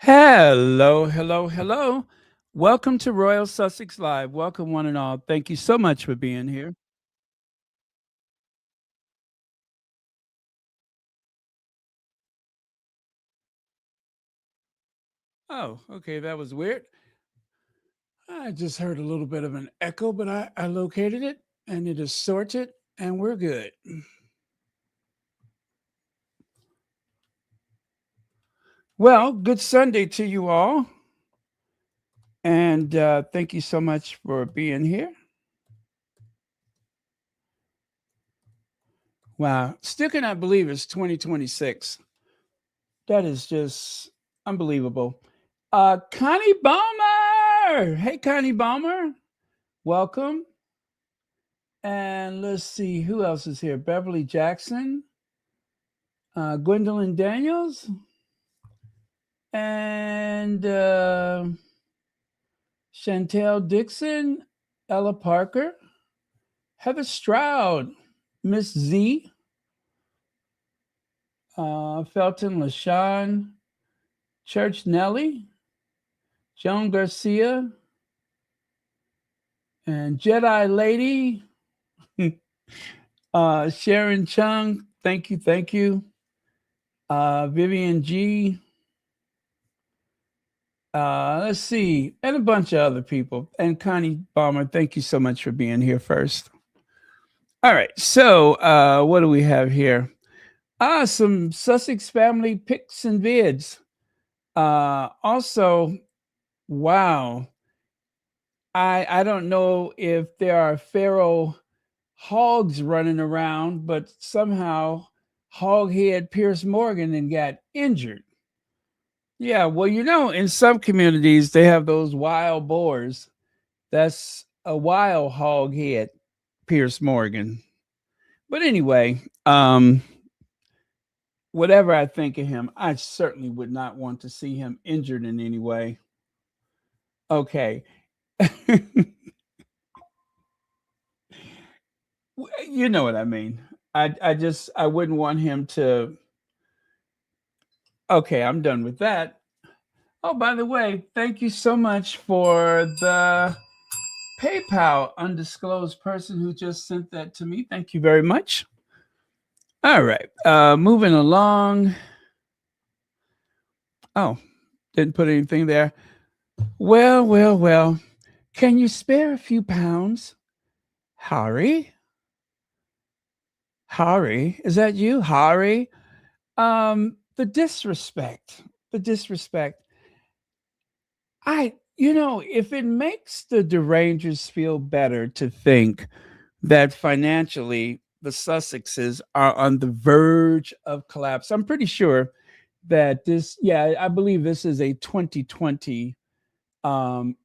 Hello, hello, hello. Welcome to Royal Sussex Live. Welcome, one and all. Thank you so much for being here. Oh, okay, that was weird. I just heard a little bit of an echo, but I located it and it is sorted and we're good. Well, good Sunday to you all. And thank you so much for being here. Wow. Still cannot believe it's 2026. That is just unbelievable. Connie Balmer. Hey, Connie Balmer. Welcome. And let's see who else is here. Beverly Jackson, Gwendolyn Daniels, and Chantel Dixon, Ella Parker, Heather Stroud, Miss Z, Felton LaShawn, Church Nelly, Joan Garcia, and Jedi Lady, Sharon Chung. Thank you, thank you. Vivian G. Let's see, and a bunch of other people. And Connie Balmer, thank you so much for being here first. All right, so what do we have here? Some Sussex family pics and vids. Also, wow, I don't know if there are feral hogs running around, but somehow hoghead Piers Morgan and got injured. Yeah, well, in some communities they have those wild boars. That's a wild hog head, Piers Morgan. But anyway, whatever I think of him, I certainly would not want to see him injured in any way. Okay. You know what I mean. I wouldn't want him to. Okay, I'm done with that. Oh, by the way, thank you so much for the PayPal undisclosed person who just sent that to me. Thank you very much. All right, moving along. Oh, didn't put anything there. Well, well, well. Can you spare a few pounds? Harry? Harry? Is that you? Harry? The disrespect. The disrespect. If it makes the derangers feel better to think that financially the Sussexes are on the verge of collapse, I'm pretty sure that I believe this is a 2020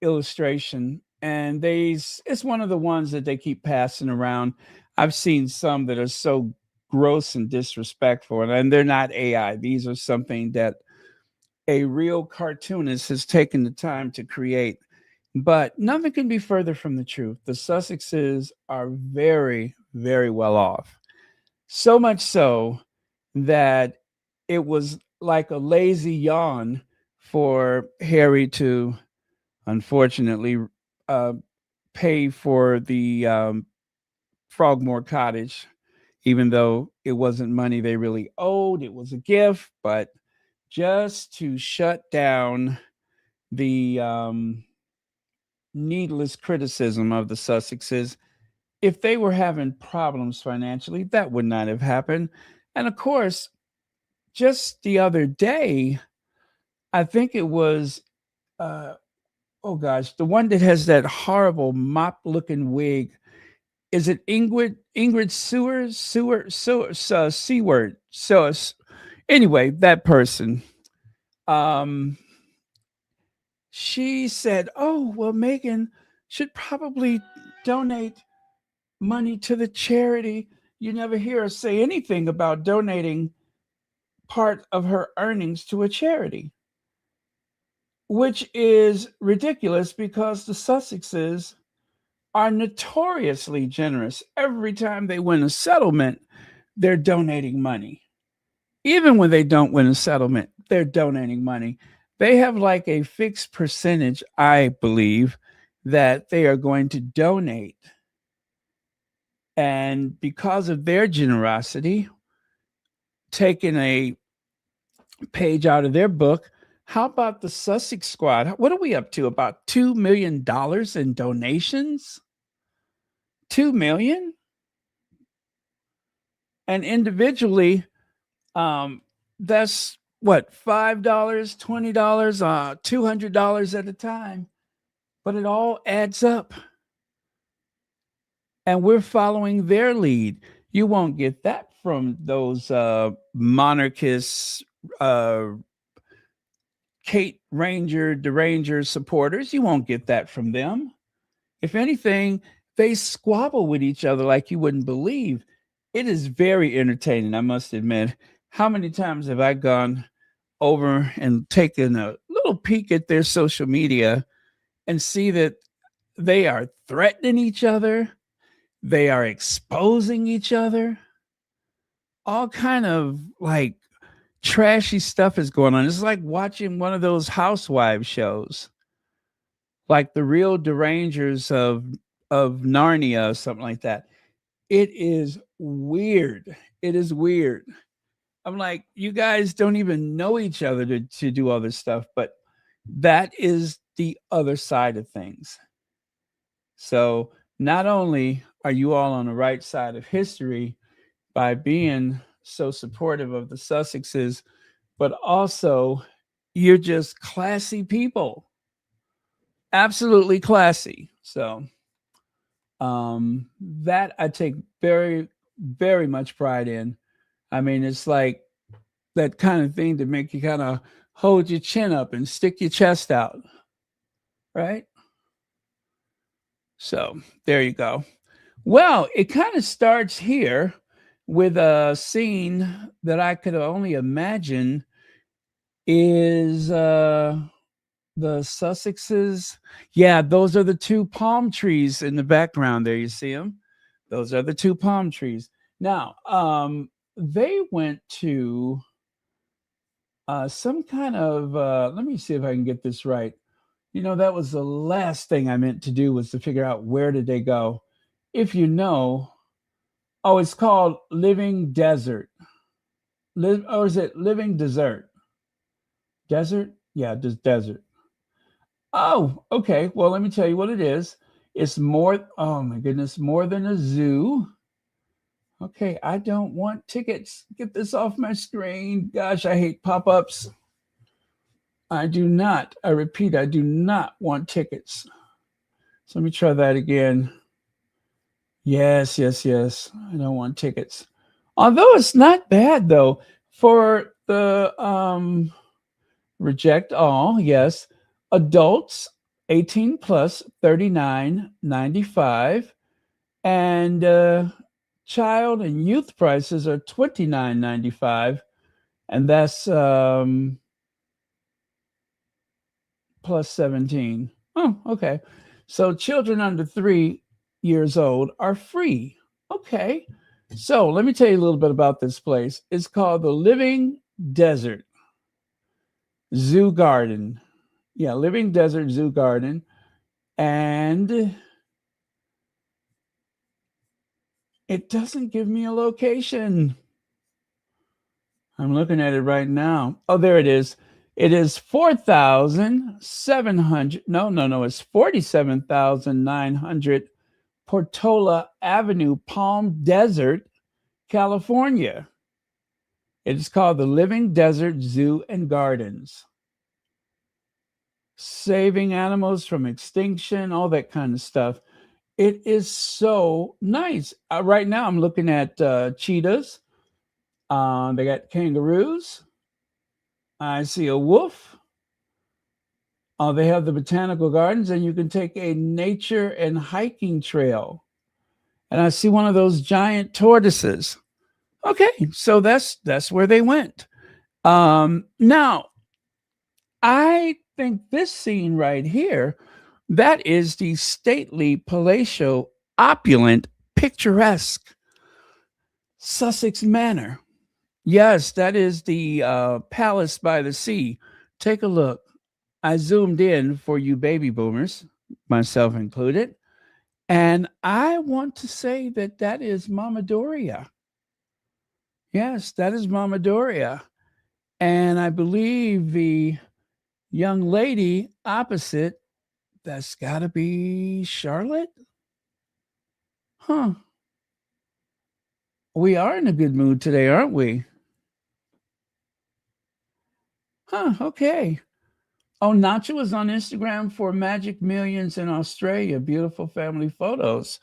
illustration, and it's one of the ones that they keep passing around. I've seen some that are so gross and disrespectful, and they're not AI. These are something that a real cartoonist has taken the time to create. But nothing can be further from the truth. The Sussexes are very, very well off. So much so that it was like a lazy yawn for Harry to unfortunately uh, pay for the Frogmore Cottage, even though it wasn't money they really owed. It was a gift, but just to shut down the needless criticism of the Sussexes. If they were having problems financially, that would not have happened. And of course, just the other day, I think it was, oh gosh, the one that has that horrible mop looking wig. Is it Ingrid Seward? So anyway, that person. Um, she said, "Oh, well, Meghan should probably donate money to the charity." You never hear her say anything about donating part of her earnings to a charity, which is ridiculous because the Sussexes are notoriously generous. Every time they win a settlement, they're donating money. Even when they don't win a settlement, they're donating money. They have like a fixed percentage, I believe, that they are going to donate. And because of their generosity, taking a page out of their book, how about the Sussex squad? What are we up to? About $2 million in donations? 2 million? And individually, that's what, $5, $20, $200 at a time. But it all adds up. And we're following their lead. You won't get that from those monarchists, uh, Kate Ranger, Deranger supporters. You won't get that from them. If anything, they squabble with each other like you wouldn't believe. It is very entertaining, I must admit. How many times have I gone over and taken a little peek at their social media and see that they are threatening each other, they are exposing each other, all kind of like trashy stuff is going on. It's like watching one of those housewives shows, like the real derangers of Narnia or something like that. It is weird. It is weird. I'm like, you guys don't even know each other to do all this stuff, but that is the other side of things. So not only are you all on the right side of history by being so supportive of the Sussexes, but also you're just classy people, absolutely classy. So that I take very, very much pride in. I mean, it's like that kind of thing to make you kind of hold your chin up and stick your chest out, right? So there you go. Well, it kind of starts here with a scene that I could only imagine is the Sussexes. Yeah, those are the two palm trees in the background there. You see them? Those are the two palm trees. Now, they went to some kind of, let me see if I can get this right. You know, that was the last thing I meant to do was to figure out where did they go. If you know, oh, it's called Living Desert. Or is it Living Desert? Desert? Yeah, just desert. Oh, okay. Well, let me tell you what it is. It's more, oh my goodness, more than a zoo. Okay, I don't want tickets. Get this off my screen. Gosh, I hate pop ups. I do not, I repeat, I do not want tickets. So let me try that again. Yes, yes, yes. I don't want tickets. Although it's not bad though for the reject all, yes. Adults 18 plus 39.95 and child and youth prices are 29.95 and that's plus 17. Oh, okay. So children under 3 years old are free. Okay. So let me tell you a little bit about this place. It's called the Living Desert Zoo Garden. Yeah, Living Desert Zoo Garden. And it doesn't give me a location. I'm looking at it right now. Oh, there it is. It is 4,700. No. It's 47,900 Portola Avenue, Palm Desert, California. It is called the Living Desert Zoo and Gardens. Saving animals from extinction, all that kind of stuff. It is so nice. Right now, I'm looking at cheetahs. They got kangaroos. I see a wolf. They have the botanical gardens, and you can take a nature and hiking trail. And I see one of those giant tortoises. Okay, so that's where they went. Now, I think this scene right here, that is the stately, palatial, opulent, picturesque Sussex Manor. Yes, that is the palace by the sea. Take a look. I zoomed in for you baby boomers, myself included, and I want to say that that is Mama Doria. Yes, that is Mama Doria. And I believe the young lady opposite, that's got to be Charlotte. Huh. We are in a good mood today, aren't we? Huh. Okay. Oh, Nacho is on Instagram for Magic Millions in Australia. Beautiful family photos.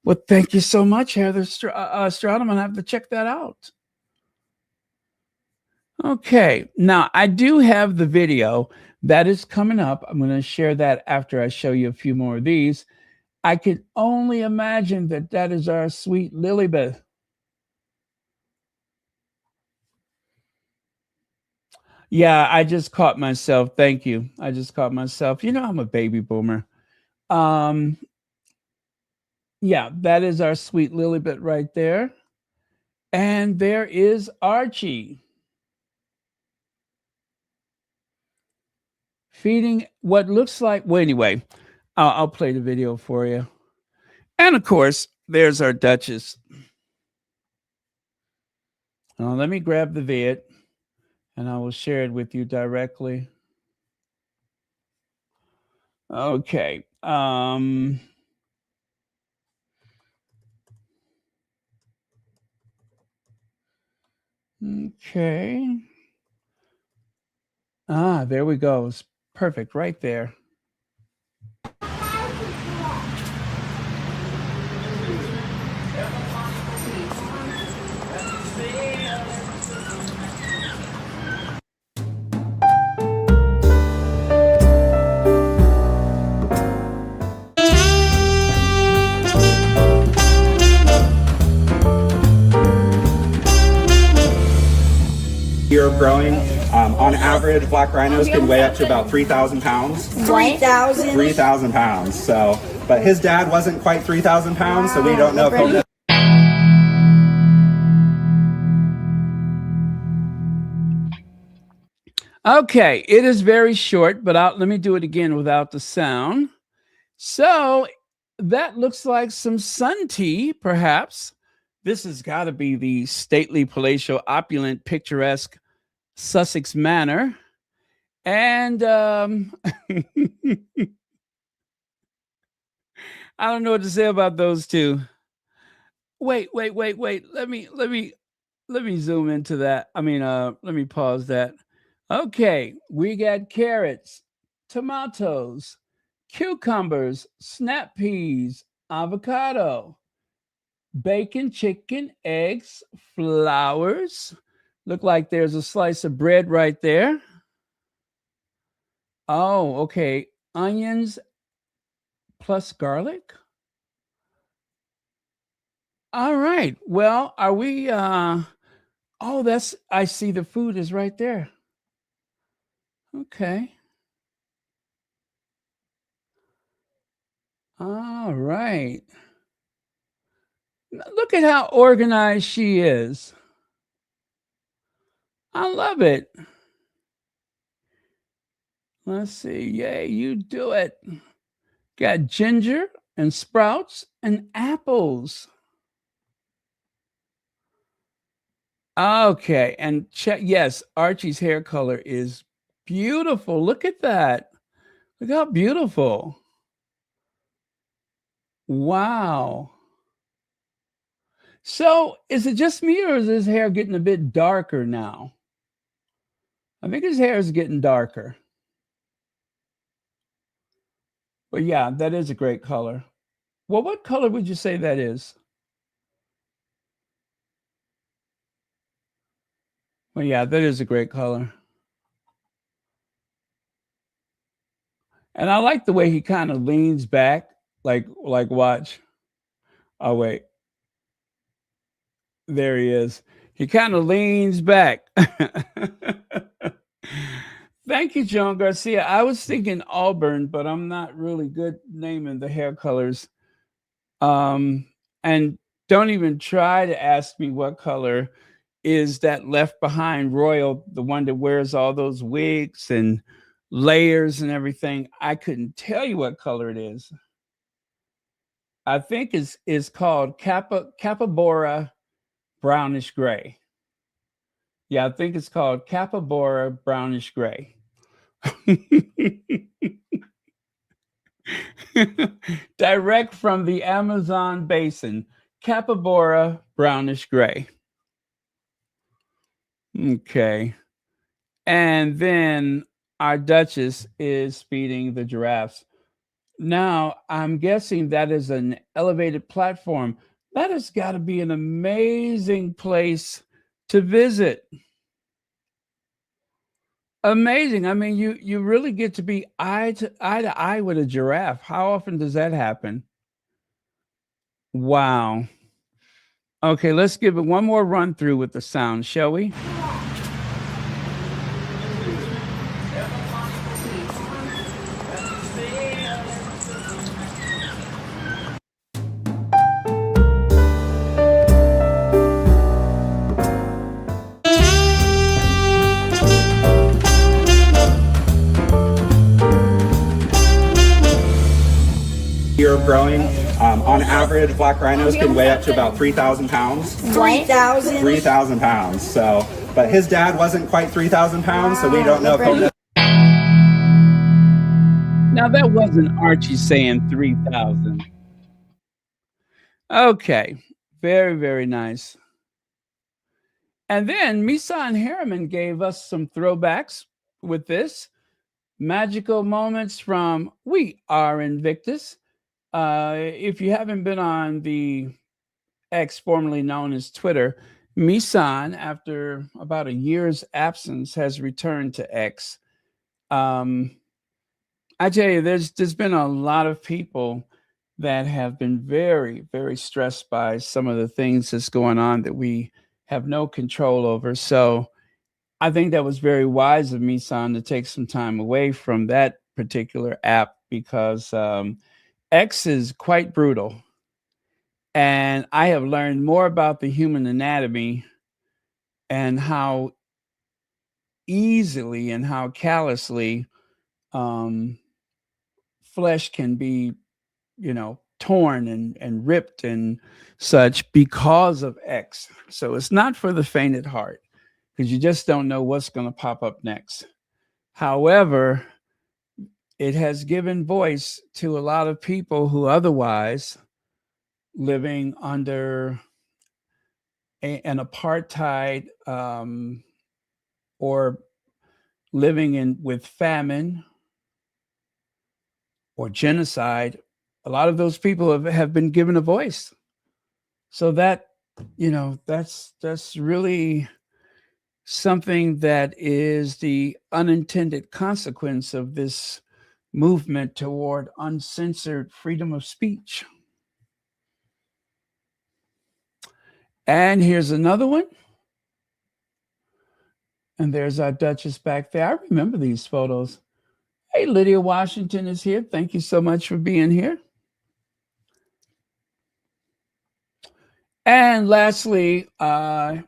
Well, thank you so much, Heather Stroud. I'm going to have to check that out. Okay. Now, I do have the video that is coming up. I'm going to share that after I show you a few more of these. I can only imagine that that is our sweet Lilybeth. Yeah, I just caught myself. Thank you. I just caught myself. You know, I'm a baby boomer. Um, yeah, that is our sweet Lilybeth right there. And there is Archie feeding what looks like. Well, anyway, I'll play the video for you. And of course, there's our Duchess. Now, let me grab the vid and I will share it with you directly. Okay. Okay. Ah, there we go. It's perfect right there. Year of growing. On average, black rhinos can weigh up to about 3,000 pounds. 3,000? 3,000 pounds. So, but his dad wasn't quite 3,000 pounds, so we don't know if he'll. Okay, it is very short, but let me do it again without the sound. So that looks like some sun tea, perhaps. This has got to be the stately, palatial, opulent, picturesque Sussex manor. And I don't know what to say about those two. Wait. Let me zoom into that. I mean, let me pause that. Okay, we got carrots, tomatoes, cucumbers, snap peas, avocado, bacon, chicken, eggs, flowers. Look like there's a slice of bread right there. Oh, okay. Onions plus garlic. All right. Well, are we oh, that's I see the food is right there. Okay. All right. Look at how organized she is. I love it. Let's see. Yay, you do it. Got ginger and sprouts and apples. Okay. And check. Yes, Archie's hair color is beautiful. Look at that. Look how beautiful. Wow. So is it just me or is his hair getting a bit darker now? I think his hair is getting darker. But yeah, that is a great color. Well, what color would you say that is? Well, yeah, that is a great color. And I like the way he kind of leans back, like watch. Oh wait, there he is. He kind of leans back. Thank you, Joan Garcia. I was thinking Auburn, but I'm not really good naming the hair colors. And don't even try to ask me what color is that left behind Royal, the one that wears all those wigs and layers and everything. I couldn't tell you what color it is. I think it's called Capybara brownish gray. Yeah, I think it's called Capybara brownish gray. Direct from the Amazon basin, Capybara brownish gray. Okay. And then our Duchess is feeding the giraffes. Now, I'm guessing that is an elevated platform. That has got to be an amazing place to visit. Amazing. I mean, you really get to be eye to eye with a giraffe. How often does that happen? Wow. Okay, let's give it one more run through with the sound, shall we? Year of growing. On average, black rhinos can weigh up to about 3,000 pounds. 3,000? 3,000 pounds. So, but his dad wasn't quite 3,000 pounds, so we don't know if he'll. Now, that wasn't Archie saying 3,000. Okay, very, very nice. And then Misan Harriman gave us some throwbacks with this. Magical moments from We Are Invictus. If you haven't been on the X, formerly known as Twitter, Misan, after about a year's absence, has returned to X. I tell you, there's been a lot of people that have been very, very stressed by some of the things that's going on that we have no control over. So I think that was very wise of Misan to take some time away from that particular app because X is quite brutal. And I have learned more about the human anatomy and how easily and how callously flesh can be, torn and ripped and such because of X. So it's not for the faint at heart because you just don't know what's going to pop up next. However, it has given voice to a lot of people who otherwise living under an apartheid or living with famine or genocide. A lot of those people have been given a voice. So that, that's really something that is the unintended consequence of this movement toward uncensored freedom of speech. And here's another one. And there's our Duchess back there. I remember these photos. Hey, Lydia Washington is here. Thank you so much for being here. And lastly, Misan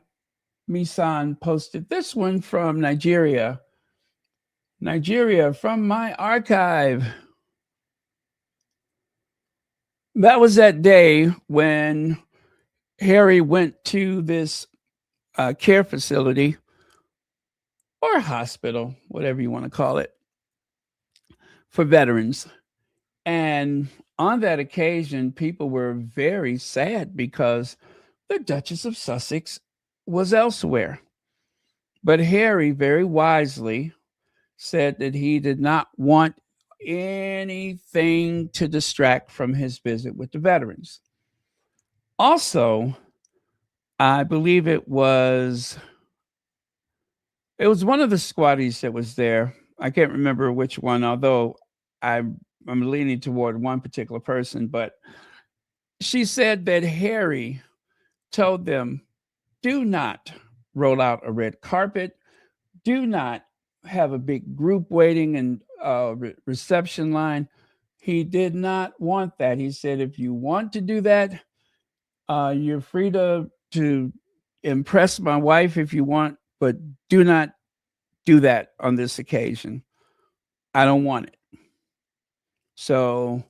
posted this one from Nigeria. Nigeria, from my archive. That was that day when Harry went to this care facility or hospital, whatever you want to call it, for veterans. And on that occasion, people were very sad because the Duchess of Sussex was elsewhere. But Harry very wisely said that he did not want anything to distract from his visit with the veterans. Also, I believe it was one of the squatties that was there. I can't remember which one, although I'm leaning toward one particular person, but she said that Harry told them, do not roll out a red carpet, do not have a big group waiting and reception line. He did not want that. He said, if you want to do that, you're free to impress my wife if you want, but do not do that on this occasion. I don't want it. So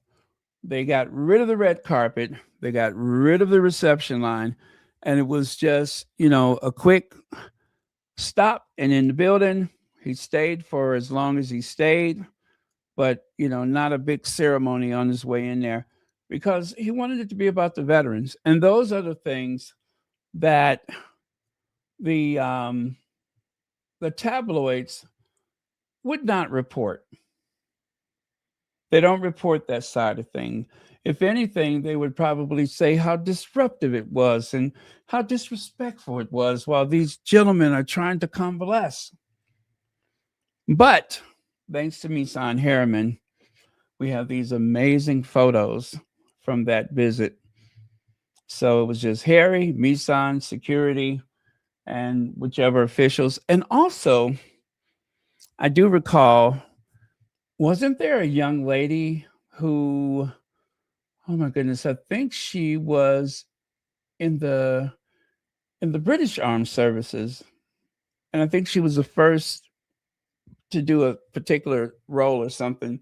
they got rid of the red carpet. They got rid of the reception line. And it was just, a quick stop and in the building. He stayed for as long as he stayed, but, not a big ceremony on his way in there because he wanted it to be about the veterans. And those are the things that the tabloids would not report. They don't report that side of thing. If anything, they would probably say how disruptive it was and how disrespectful it was while these gentlemen are trying to convalesce. But thanks to Misan Harriman, we have these amazing photos from that visit. So it was just Harry, Misan, security, and whichever officials. And also, I do recall, wasn't there a young lady who, oh my goodness, I think she was in the British Armed Services, and I think she was the first to do a particular role or something.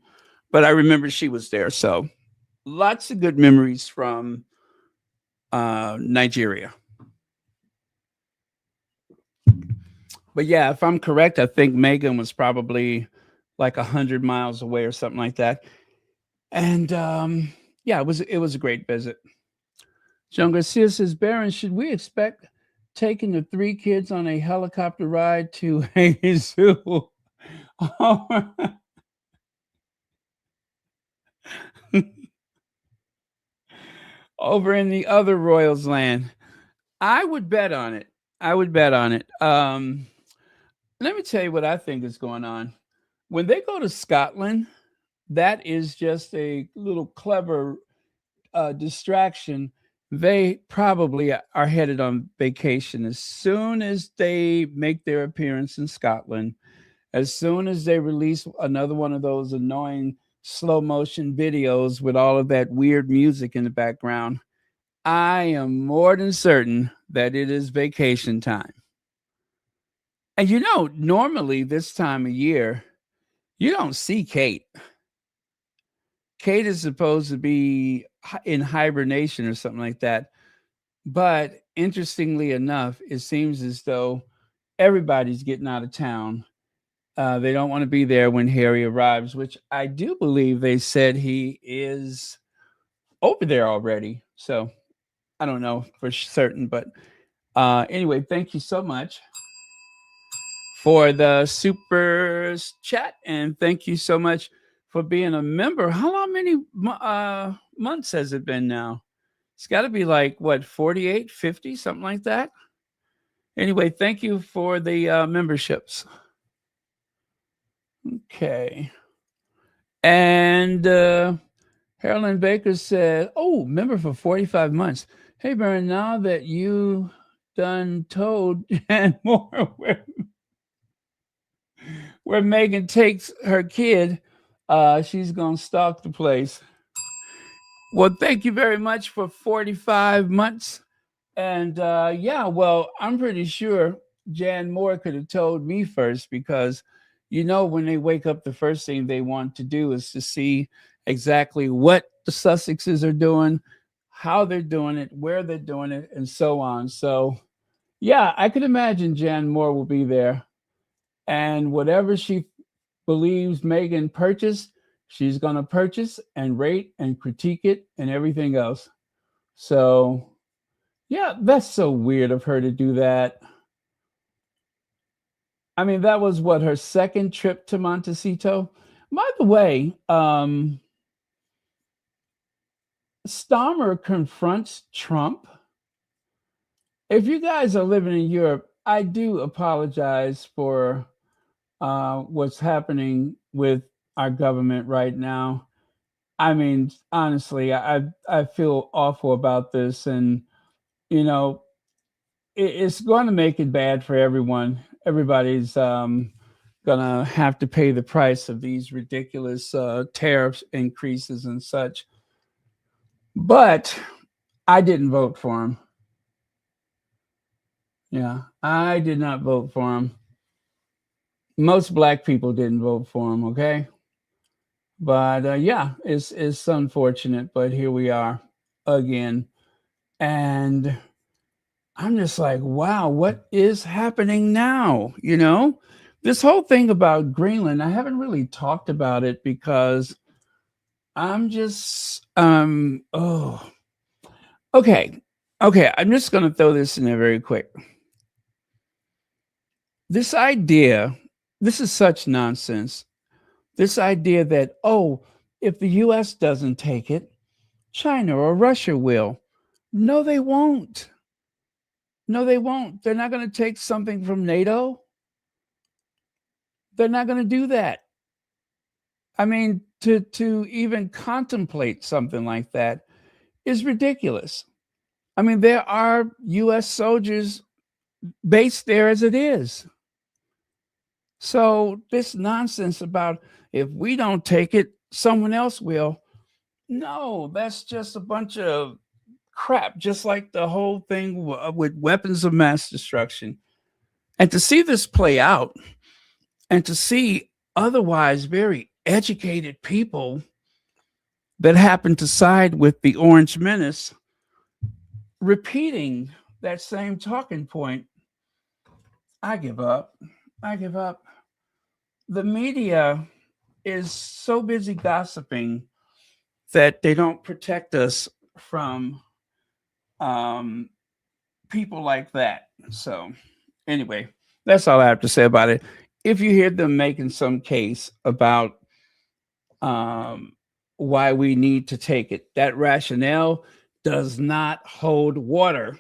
But I remember she was there. So lots of good memories from Nigeria. But yeah, if I'm correct, I think Meghan was probably like 100 miles away or something like that. And yeah, it was a great visit. John Garcia says, Baron, should we expect taking the 3 kids on a helicopter ride to a zoo? Over in the other Royals land? I would bet on it. Let me tell you what I think is going on. When they go to Scotland, that is just a little clever distraction. They probably are headed on vacation as soon as they make their appearance in Scotland. As soon as they release another one of those annoying slow motion videos with all of that weird music in the background, I am more than certain that it is vacation time. And normally this time of year, you don't see Kate. Kate is supposed to be in hibernation or something like that. But interestingly enough, it seems as though everybody's getting out of town. They don't want to be there when Harry arrives, which I do believe they said he is over there already. So I don't know for certain. But anyway, thank you so much for the super chat. And thank you so much for being a member. How many months has it been now? It's got to be like, 48, 50, something like that. Anyway, thank you for the memberships. Okay. And Carolyn Baker said, oh, member for 45 months. Hey, Baron, now that you done told Jan Moore where Meghan takes her kid, she's going to stalk the place. Well, thank you very much for 45 months. And yeah, well, I'm pretty sure Jan Moore could have told me first because, when they wake up, the first thing they want to do is to see exactly what the Sussexes are doing, how they're doing it, where they're doing it, and so on. So, yeah, I could imagine Jan Moore will be there. And whatever she believes Meghan purchased, she's going to purchase and rate and critique it and everything else. So, yeah, that's so weird of her to do that. I mean, that was her second trip to Montecito. By the way, Starmer confronts Trump. If you guys are living in Europe, I do apologize for what's happening with our government right now. I mean, honestly, I feel awful about this, and it's going to make it bad for everyone. Everybody's going to have to pay the price of these ridiculous tariff increases and such. But I didn't vote for him. Yeah, I did not vote for him. Most Black people didn't vote for him, okay? But yeah, it's unfortunate, but here we are again. And I'm just like, wow, what is happening now? This whole thing about Greenland, I haven't really talked about it because I'm just okay. Okay, I'm just gonna throw this in there very quick. This idea, this is such nonsense. This idea that, oh, if the US doesn't take it, China or Russia will. No, they won't. No, they won't. They're not going to take something from NATO. They're not going to do that. I mean, to even contemplate something like that is ridiculous. I mean, there are US soldiers based there as it is. So this nonsense about if we don't take it, someone else will. No, that's just a bunch of crap, just like the whole thing with weapons of mass destruction. And to see this play out and to see otherwise very educated people that happen to side with the Orange Menace repeating that same talking point, I give up. I give up. The media is so busy gossiping that they don't protect us from people like that. So, anyway, that's all I have to say about it. If you hear them making some case about why we need to take it, that rationale does not hold water.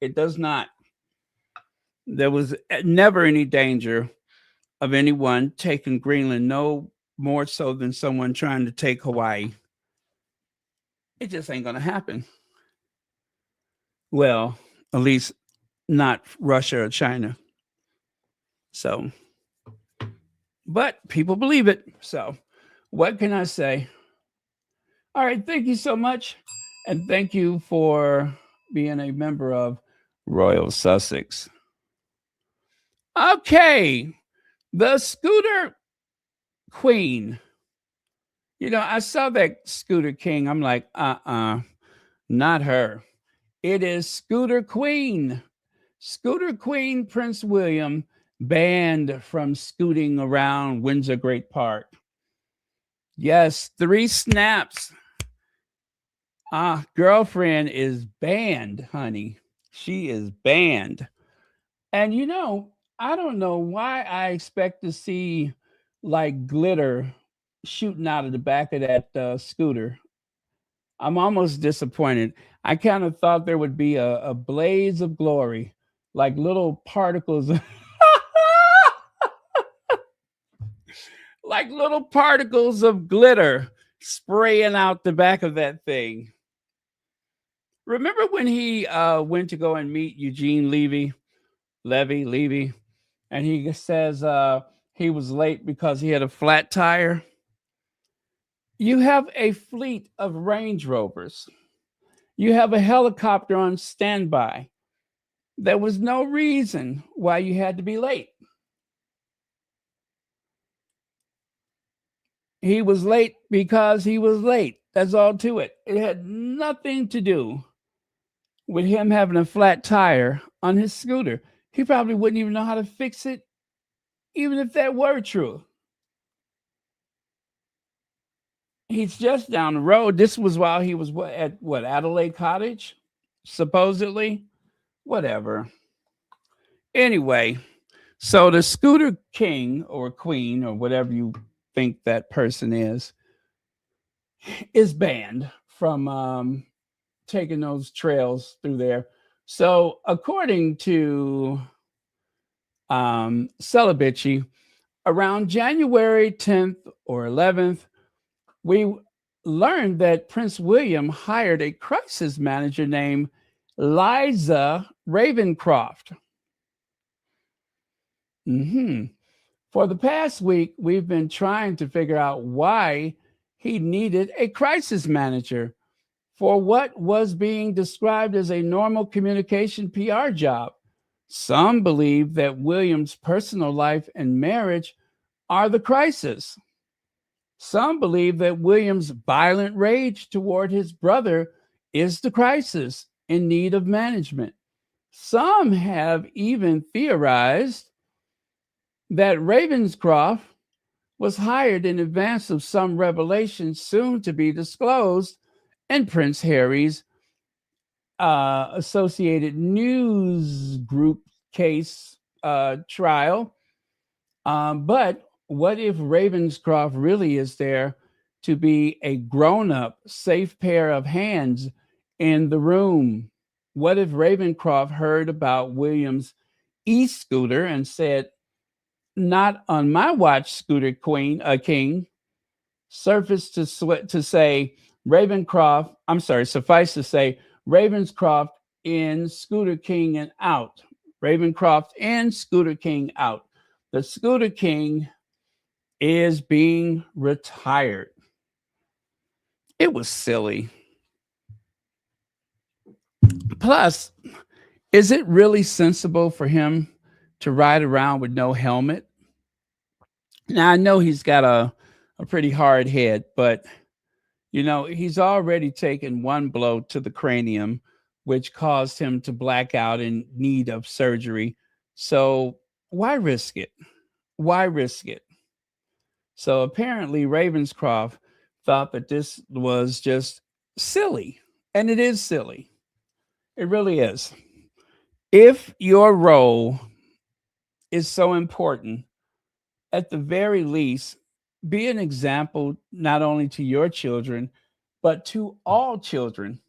It does not. There was never any danger of anyone taking Greenland, no more so than someone trying to take Hawaii. It just ain't going to happen. Well, at least not Russia or China. So, but people believe it. So, what can I say? All right. Thank you so much. And thank you for being a member of Royal Sussex. Okay. The Scooter Queen. I saw that Scooter King. I'm like, not her. It is Scooter Queen. Scooter Queen Prince William banned from scooting around Windsor Great Park. Yes, 3 snaps. Girlfriend is banned, honey. She is banned. And I don't know why I expect to see like glitter shooting out of the back of that scooter. I'm almost disappointed. I kind of thought there would be a blaze of glory, like little particles, like little particles of glitter spraying out the back of that thing. Remember when he went to go and meet Eugene Levy, and he says he was late because he had a flat tire? You have a fleet of Range Rovers. You have a helicopter on standby. There was no reason why you had to be late. He was late because he was late. That's all to it. It had nothing to do with him having a flat tire on his scooter. He probably wouldn't even know how to fix it, even if that were true. He's just down the road. This was while he was at Adelaide Cottage, supposedly. Whatever. Anyway, so the Scooter King or Queen or whatever you think that person is banned from taking those trails through there. So according to Celibici, around January 10th or 11th, we learned that Prince William hired a crisis manager named Liza Ravencroft. For the past week, we've been trying to figure out why he needed a crisis manager for what was being described as a normal communication PR job. Some believe that William's personal life and marriage are the crisis. Some believe that William's violent rage toward his brother is the crisis in need of management. Some have even theorized that Ravenscroft was hired in advance of some revelations soon to be disclosed in Prince Harry's Associated News Group case trial. But what if Ravenscroft really is there to be a grown up, safe pair of hands in the room? What if Ravenscroft heard about William's e scooter and said, "Not on my watch, Scooter King"? Surface to say Ravencroft, I'm sorry, suffice to say Ravenscroft in Scooter King and out. Ravencroft and Scooter King out. The Scooter King is being retired. It was silly. Plus, is it really sensible for him to ride around with no helmet? Now, I know he's got a pretty hard head, but he's already taken one blow to the cranium, which caused him to black out in need of surgery. So why risk it? Why risk it? So apparently Ravenscroft thought that this was just silly, and it is silly. It really is. If your role is so important, at the very least, be an example not only to your children, but to all children.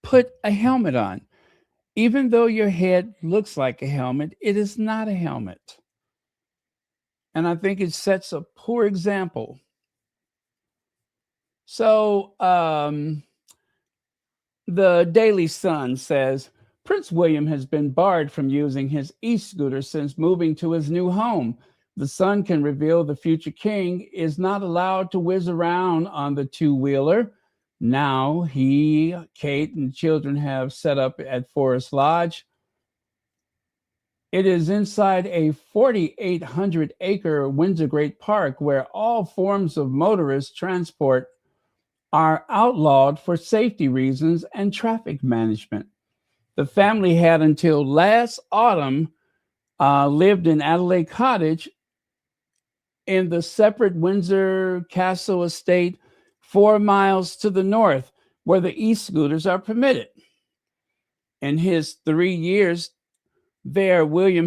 Put a helmet on. Even though your head looks like a helmet, it is not a helmet. And I think it sets a poor example. So the Daily Sun says, Prince William has been barred from using his e-scooter since moving to his new home. The Sun can reveal the future king is not allowed to whiz around on the two-wheeler. Now he, Kate, and children have set up at Forest Lodge. It is inside a 4,800-acre Windsor Great Park where all forms of motorist transport are outlawed for safety reasons and traffic management. The family had until last autumn lived in Adelaide Cottage in the separate Windsor Castle estate 4 miles to the north, where the e-scooters are permitted. In his 3 years there, William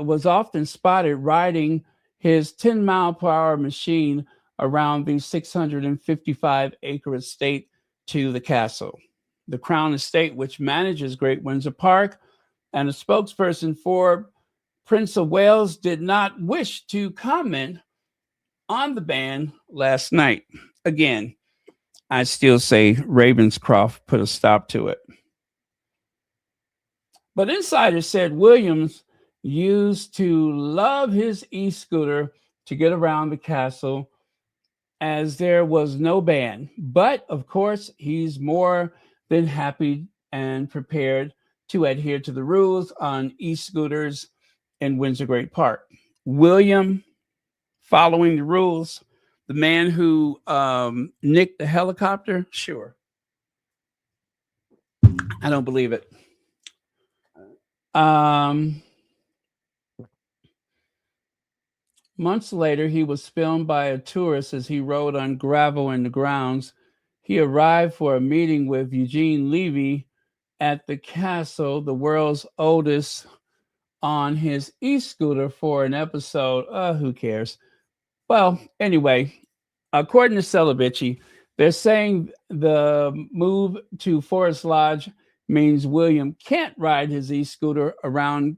was often spotted riding his 10-mile-per-hour machine around the 655-acre estate to the castle. The Crown Estate, which manages Great Windsor Park, and a spokesperson for Prince of Wales did not wish to comment on the ban last night. Again, I still say Ravenscroft put a stop to it. But insiders said Williams used to love his e-scooter to get around the castle as there was no ban. But, of course, he's more than happy and prepared to adhere to the rules on e-scooters in Windsor Great Park. William, following the rules, the man who nicked the helicopter, sure. I don't believe it. Months later, he was filmed by a tourist as he rode on gravel in the grounds. He arrived for a meeting with Eugene Levy at the castle, the world's oldest, on his e-scooter for an episode. Who cares? Well, anyway, according to Celebici, they're saying the move to Forest Lodge means William can't ride his e-scooter around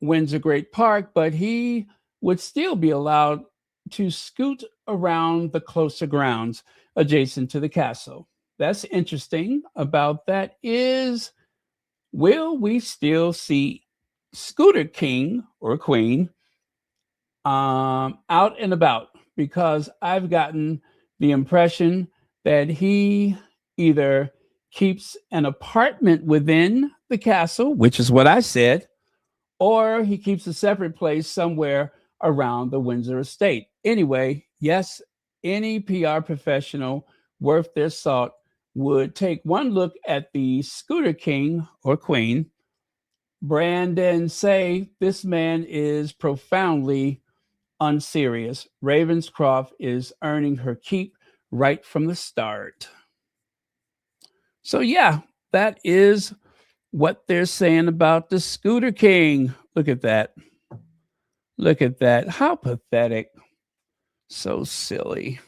Windsor Great Park, but he would still be allowed to scoot around the closer grounds adjacent to the castle. That's interesting about that is, will we still see Scooter King or Queen out and about? Because I've gotten the impression that he either keeps an apartment within the castle, which is what I said, or he keeps a separate place somewhere around the Windsor estate. Anyway, Yes, any PR professional worth their salt would take one look at the Scooter King or Queen brand and say, this man is profoundly unserious. Ravenscroft is earning her keep right from the start. So, yeah, that is what they're saying about the Scooter King. Look at that. Look at that. How pathetic. So silly.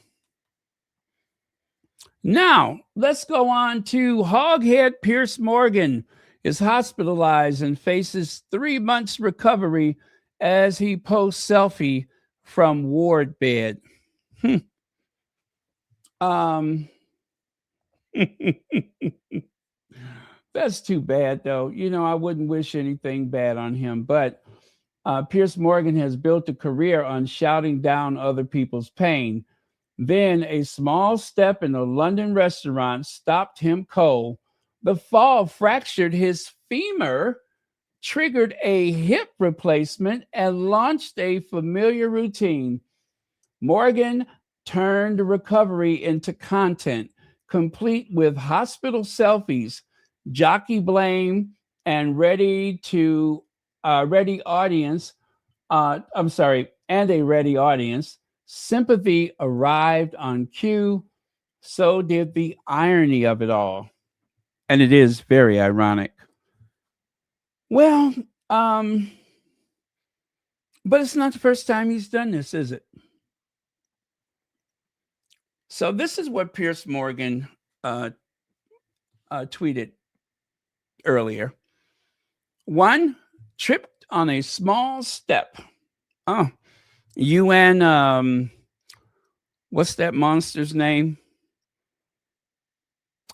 Now, let's go on to Hoghead Piers Morgan is hospitalized and faces 3 months recovery as he posts selfie from ward bed. That's too bad, though. I wouldn't wish anything bad on him, but Piers Morgan has built a career on shouting down other people's pain. Then a small step in a London restaurant stopped him cold. The fall fractured his femur, triggered a hip replacement, and launched a familiar routine. Morgan turned recovery into content, complete with hospital selfies, jockey blame, and ready audience. And a ready audience. Sympathy arrived on cue. So did the irony of it all. And it is very ironic. Well, but it's not the first time he's done this, is it? So this is what Piers Morgan tweeted earlier. 1, tripped on a small step. UN, what's that monster's name?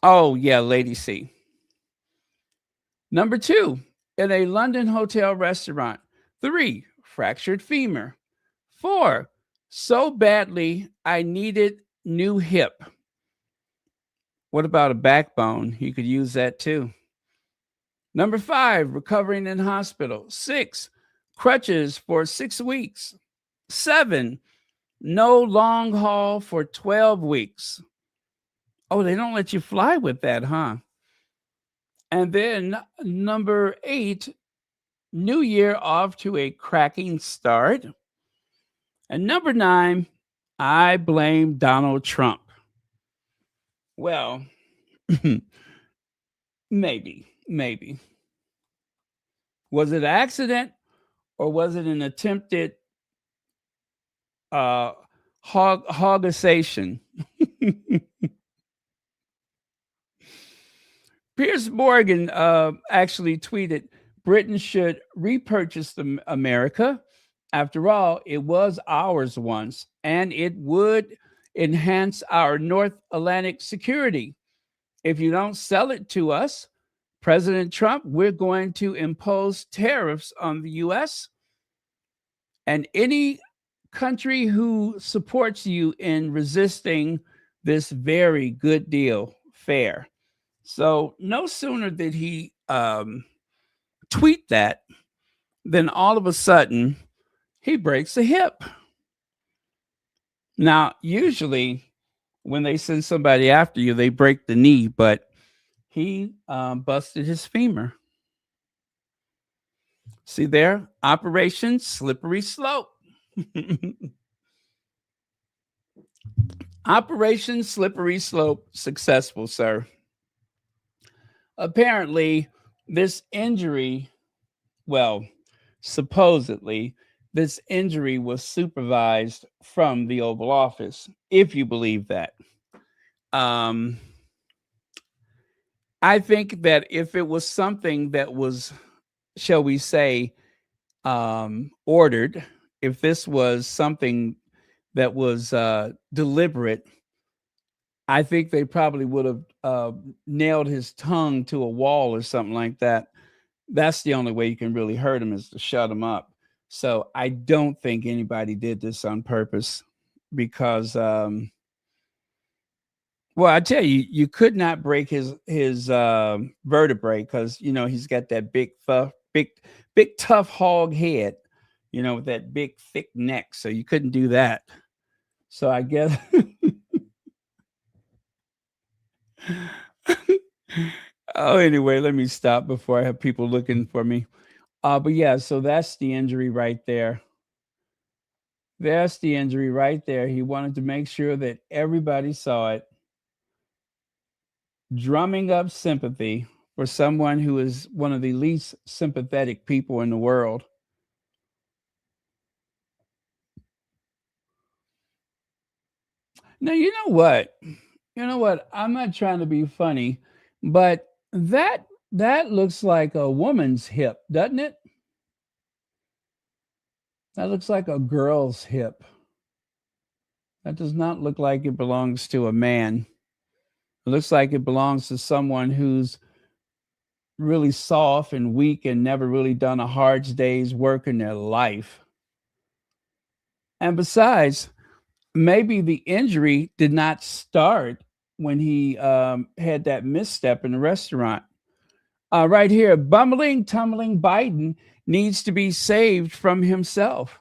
Oh, yeah, Lady C. Number 2, in a London hotel restaurant. 3, fractured femur. 4, so badly I needed new hip. What about a backbone? He could use that too. Number 5, recovering in hospital. 6, crutches for 6 weeks. 7, no long haul for 12 weeks. Oh, they don't let you fly with that, huh? And then number 8, New Year off to a cracking start. And number 9, I blame Donald Trump. Well, maybe. Was it an accident or was it an attempted hogization? Piers Morgan actually tweeted, Britain should repurchase America. After all, it was ours once, and it would enhance our North Atlantic security. If you don't sell it to us, President Trump, we're going to impose tariffs on the U.S. and any country who supports you in resisting this very good deal fair. So no sooner did he tweet that than all of a sudden he breaks a hip. Now, usually when they send somebody after you, they break the knee, but he busted his femur. See there? Operation Slippery Slope. Operation Slippery Slope successful, sir. Apparently, this injury, well, supposedly, this injury was supervised from the Oval Office, if you believe that. I think that if it was something that was, shall we say, ordered, if this was something that was deliberate, I think they probably would have nailed his tongue to a wall or something like that. That's the only way you can really hurt him, is to shut him up. So I don't think anybody did this on purpose because, well, I tell you, you could not break his vertebrae because, you know, he's got that big tough hog head, you know, with that big thick neck. So you couldn't do that. So I guess. Oh, anyway, let me stop before I have people looking for me. But yeah, so that's the injury right there. That's the injury right there. He wanted to make sure that everybody saw it, drumming up sympathy for someone who is one of the least sympathetic people in the world. Now, you know what? You know what? I'm not trying to be funny, but that looks like a woman's hip, doesn't it? That looks like a girl's hip. That does not look like it belongs to a man. It looks like it belongs to someone who's really soft and weak and never really done a hard day's work in their life. And besides, maybe the injury did not start when he had that misstep in the restaurant. Right here, bumbling, tumbling Biden needs to be saved from himself.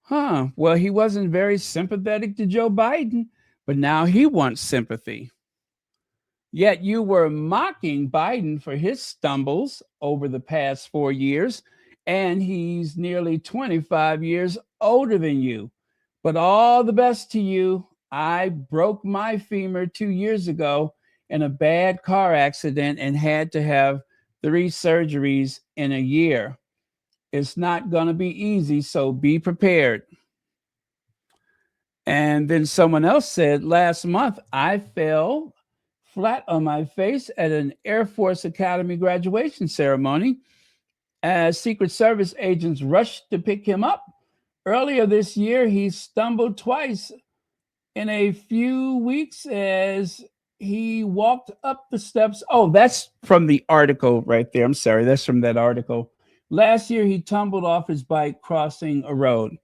Huh. Well, he wasn't very sympathetic to Joe Biden, but now he wants sympathy. Yet you were mocking Biden for his stumbles over the past 4 years, and he's nearly 25 years older than you. But all the best to you. I broke my femur 2 years ago in a bad car accident and had to have 3 surgeries in a year. It's not going to be easy, so be prepared. And then someone else said, last month I fell flat on my face at an Air Force Academy graduation ceremony as Secret Service agents rushed to pick him up. Earlier this year, he stumbled twice in a few weeks as he walked up the steps. Oh, that's from the article right there. I'm sorry, that's from that article. Last year, he tumbled off his bike crossing a road.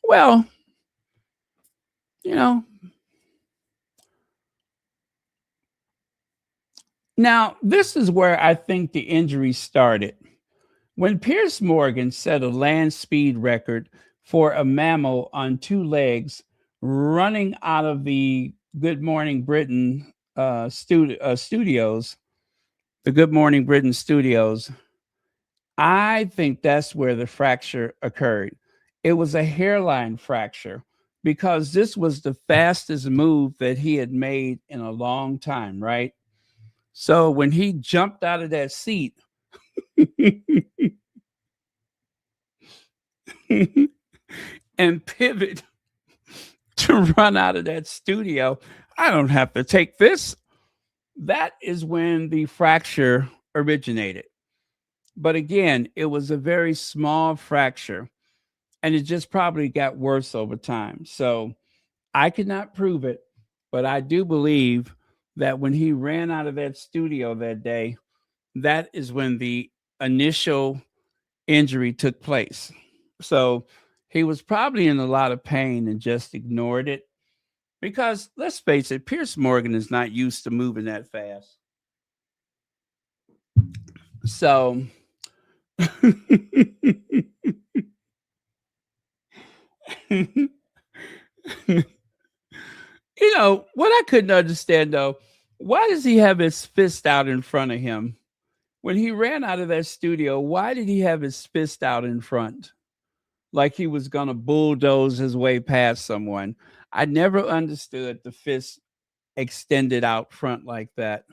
Well, you know, now this is where I think the injury started. When Piers Morgan set a land speed record for a mammal on 2 legs running out of the Good Morning Britain studios, the Good Morning Britain studios, I think that's where the fracture occurred. It was a hairline fracture because this was the fastest move that he had made in a long time, right? So when he jumped out of that seat and pivot to run out of that studio, I don't have to take this. That is when the fracture originated. But again, it was a very small fracture and it just probably got worse over time. So I could not prove it, but I do believe that when he ran out of that studio that day, that is when the initial injury took place. So he was probably in a lot of pain and just ignored it because let's face it, Piers Morgan is not used to moving that fast. So what I couldn't understand though, why does he have his fist out in front of him? When he ran out of that studio, why did he have his fist out in front? Like he was going to bulldoze his way past someone. I never understood the fist extended out front like that.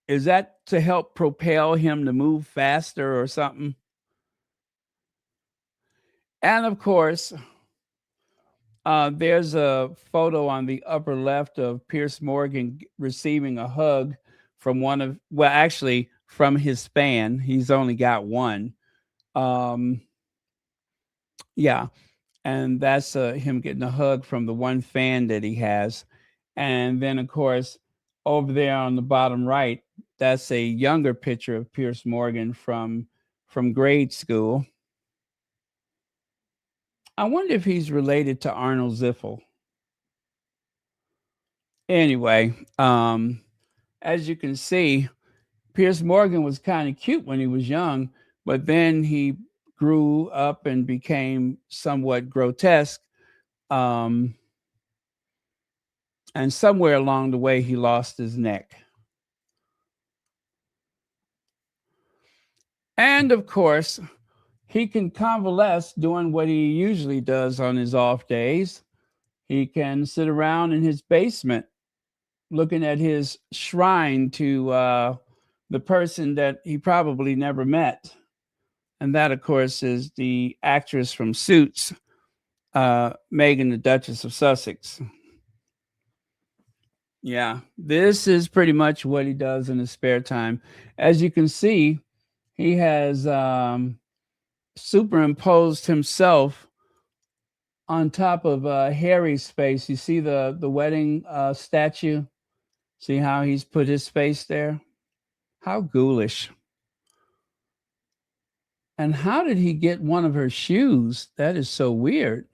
Is that to help propel him to move faster or something? And of course, there's a photo on the upper left of Piers Morgan receiving a hug from actually from his fan. He's only got one. Yeah. And that's him getting a hug from the one fan that he has. And then, of course, over there on the bottom right, that's a younger picture of Piers Morgan from grade school. I wonder if he's related to Arnold Ziffel. Anyway, as you can see, Piers Morgan was kind of cute when he was young, but then he grew up and became somewhat grotesque Um, and somewhere along the way, he lost his neck. And of course, he can convalesce doing what he usually does on his off days. He can sit around in his basement looking at his shrine to the person that he probably never met. And that, of course, is the actress from Suits, Meghan, the Duchess of Sussex. Yeah, this is pretty much what he does in his spare time. As you can see, he has superimposed himself on top of Harry's face. You see the wedding statue? See how he's put his face there? How ghoulish. And how did he get one of her shoes? That is so weird.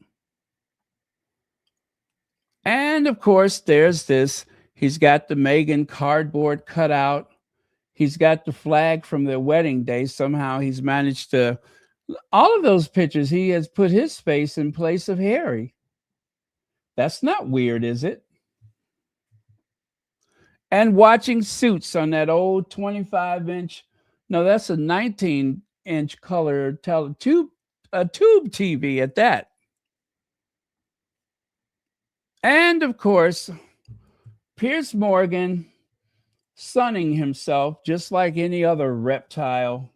And of course, there's this. He's got the Meghan cardboard cutout. He's got the flag from their wedding day. Somehow he's managed to, all of those pictures, he has put his face in place of Harry. That's not weird, is it? And watching Suits on that old 25-inch, no, that's a 19-inch color tube TV at that. And of course, Piers Morgan sunning himself just like any other reptile.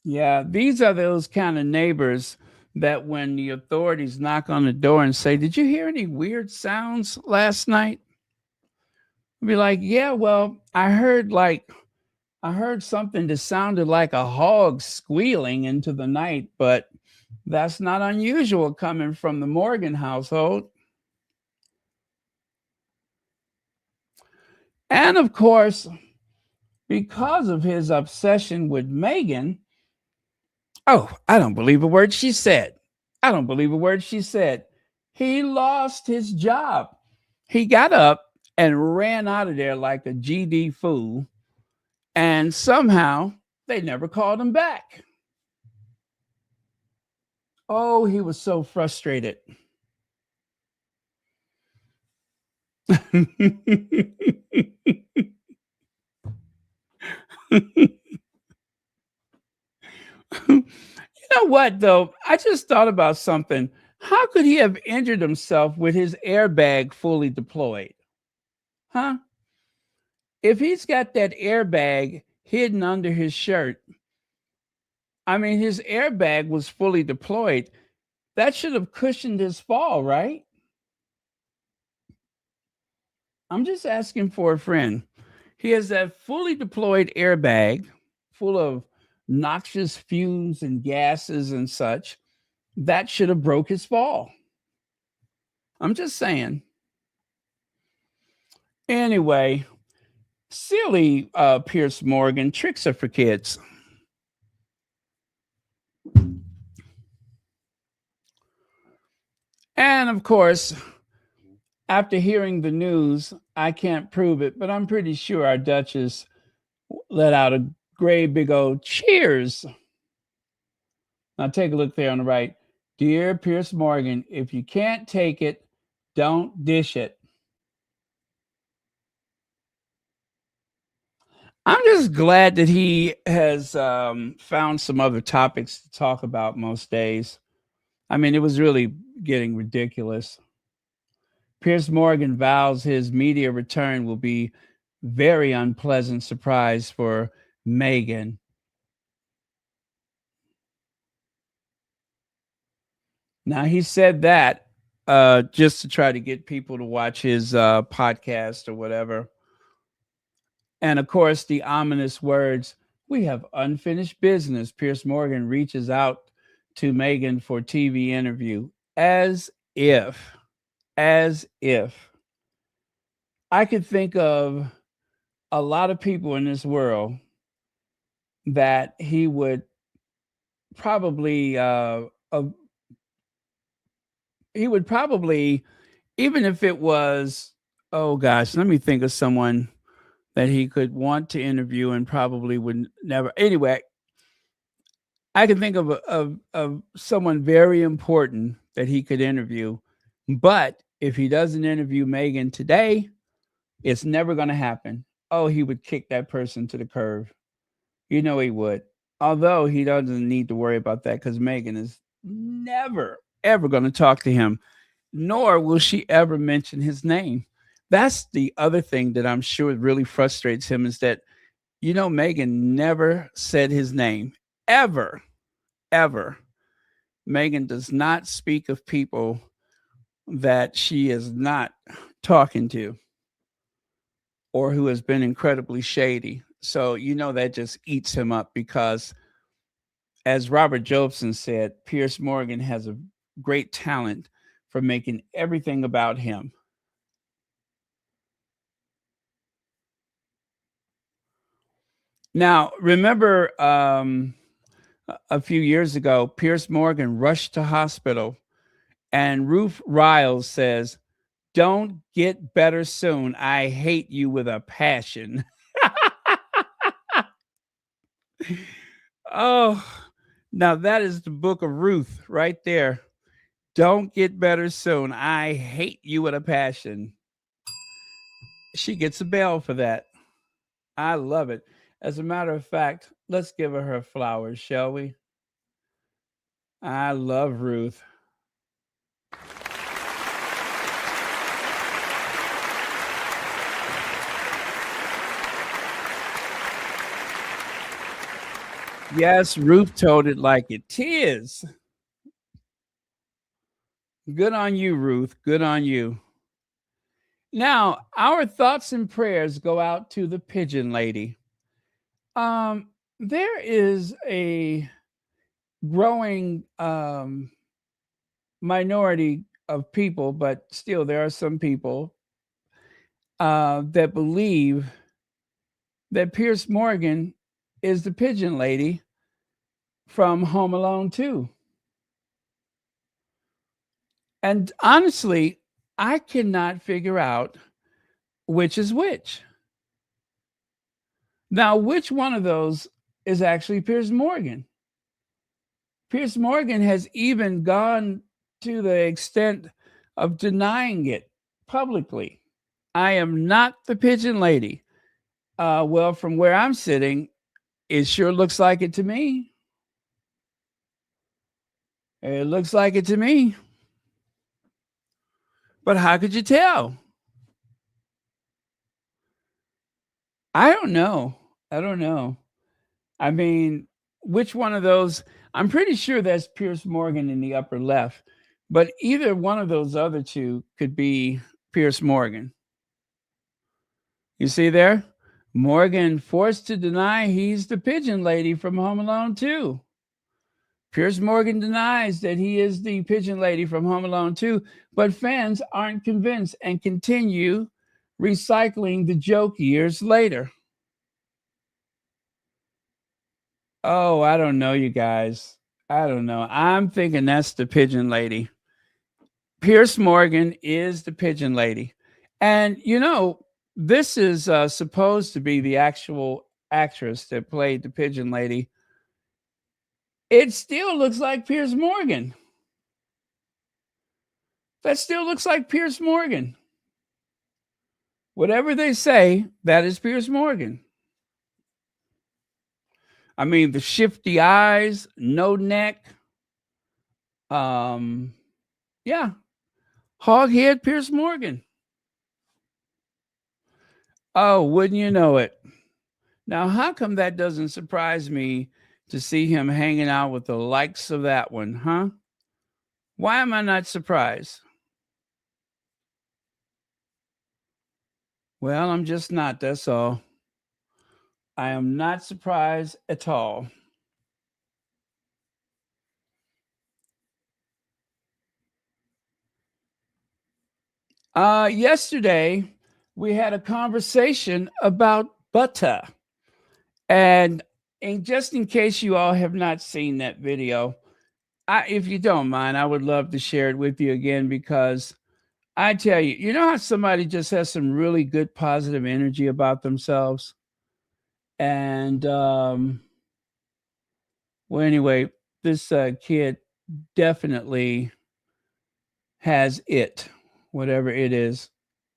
Yeah, these are those kind of neighbors that when the authorities knock on the door and say, "Did you hear any weird sounds last night?" I'll be like, "Yeah, well, I heard something that sounded like a hog squealing into the night, but that's not unusual coming from the Morgan household." And of course, because of his obsession with Meghan, oh, I don't believe a word she said. I don't believe a word she said. He lost his job. He got up and ran out of there like a GD fool. And somehow they never called him back. Oh, he was so frustrated. You know what, though? I just thought about something. How could he have injured himself with his airbag fully deployed? Huh? If he's got that airbag hidden under his shirt, I mean, his airbag was fully deployed. That should have cushioned his fall, right? I'm just asking for a friend. He has that fully deployed airbag full of noxious fumes and gases and such. That should have broke his fall. I'm just saying. Anyway, silly Piers Morgan. Tricks are for kids. And of course, after hearing the news, I can't prove it, but I'm pretty sure our Duchess let out a great big old cheers. Now take a look there on the right. "Dear Piers Morgan, if you can't take it, don't dish it." I'm just glad that he has found some other topics to talk about most days. I mean, it was really getting ridiculous. Piers Morgan vows his media return will be very unpleasant surprise for Meghan. Now he said that just to try to get people to watch his podcast or whatever. And of course, the ominous words, "We have unfinished business." Piers Morgan reaches out to Meghan for TV interview as if I could think of a lot of people in this world that he would probably even if it was, oh gosh, let me think of someone that he could want to interview and probably would never. Anyway, I can think of someone very important that he could interview, but if he doesn't interview Meghan today, it's never going to happen. Oh, he would kick that person to the curb. You know he would. Although he doesn't need to worry about that because Meghan is never, ever going to talk to him, nor will she ever mention his name. That's the other thing that I'm sure really frustrates him is that, Meghan never said his name, ever, ever. Meghan does not speak of people that she is not talking to or who has been incredibly shady. So, that just eats him up because, as Robert Jobson said, Piers Morgan has a great talent for making everything about him. Now, remember a few years ago, Piers Morgan rushed to hospital, and Ruth Riles says, "Don't get better soon. I hate you with a passion." Oh, now that is the book of Ruth right there. Don't get better soon. I hate you with a passion. She gets a bell for that. I love it. As a matter of fact, let's give her flowers, shall we? I love Ruth. Yes, Ruth told it like it is. Good on you, Ruth. Good on you. Now, our thoughts and prayers go out to the pigeon lady. There is a growing minority of people, but still there are some people that believe that Piers Morgan is the pigeon lady from Home Alone 2. And honestly, I cannot figure out which is which. Now, which one of those is actually Piers Morgan? Piers Morgan has even gone to the extent of denying it publicly. I am not the pigeon lady. Well, from where I'm sitting, it sure looks like it to me. It looks like it to me. But how could you tell? I don't know. I don't know. I mean, which one of those? I'm pretty sure that's Piers Morgan in the upper left, but either one of those other two could be Piers Morgan. You see there? Morgan forced to deny he's the pigeon lady from Home Alone 2. Piers Morgan denies that he is the pigeon lady from Home Alone 2, but fans aren't convinced and continue recycling the joke years later. Oh, I don't know, you guys. I don't know. I'm thinking that's the pigeon lady. Piers Morgan is the pigeon lady. And, this is supposed to be the actual actress that played the pigeon lady. It still looks like Piers Morgan. That still looks like Piers Morgan. Whatever they say, that is Piers Morgan. I mean, the shifty eyes, no neck. Yeah. Hog-head Piers Morgan. Oh, wouldn't you know it? Now, how come that doesn't surprise me to see him hanging out with the likes of that one, huh? Why am I not surprised? Well, I'm just not, that's all. I am not surprised at all. Yesterday, we had a conversation about butter. And just in case you all have not seen that video, if you don't mind, I would love to share it with you again because I tell you, you know how somebody just has some really good positive energy about themselves? And Well, anyway, this kid definitely has it, whatever it is,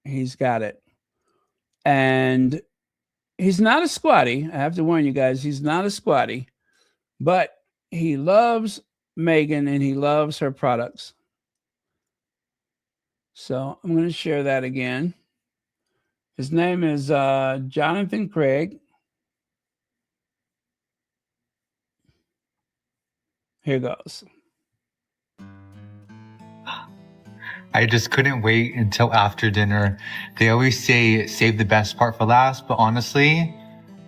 he's got it. And he's not a squatty. I have to warn you guys, he's not a squatty, but he loves Meghan and he loves her products. So I'm going to share that again. His name is Jonathan Craig. Here goes. I just couldn't wait until after dinner. They always say save the best part for last, but honestly,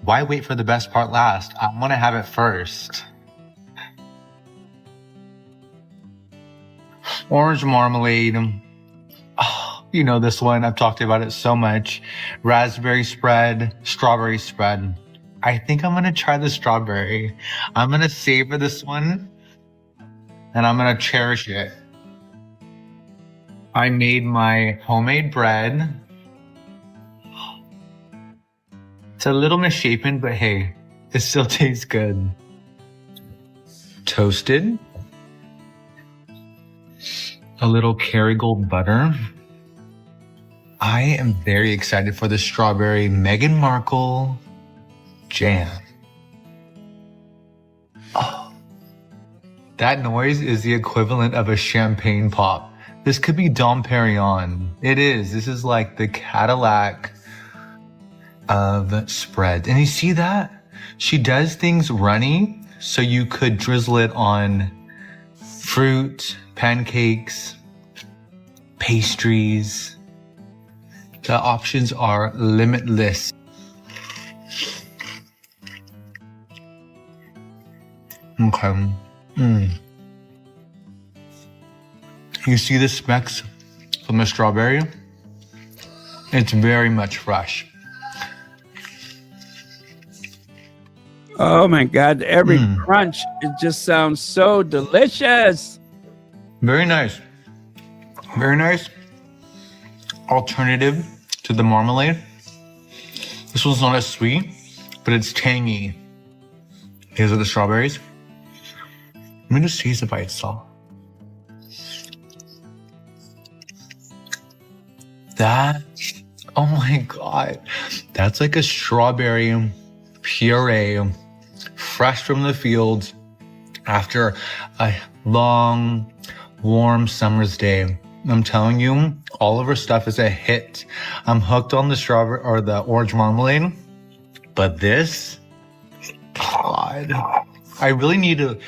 why wait for the best part last? I want to have it first. Orange marmalade. Oh, you know this one. I've talked about it so much. Raspberry spread, strawberry spread. I think I'm going to try the strawberry. I'm going to savor this one and I'm going to cherish it. I made my homemade bread. It's a little misshapen, but hey, it still tastes good. Toasted. A little Kerrygold butter. I am very excited for the strawberry Meghan Markle jam. Oh, that noise is the equivalent of a champagne pop. This could be Dom Perignon. It is. This is like the Cadillac of spreads. And you see that? She does things runny, so you could drizzle it on fruit, pancakes, pastries. The options are limitless. Okay. You see the specks from the strawberry? It's very much fresh. Oh my God, every crunch, it just sounds so delicious. Very nice. Very nice. Alternative to the marmalade. This one's not as sweet, but it's tangy. These are the strawberries. Let me just taste it by itself. That, oh my God, that's like a strawberry puree, fresh from the fields after a long, warm summer's day. I'm telling you, all of her stuff is a hit. I'm hooked on the strawberry or the orange marmalade, but this, God, I really need to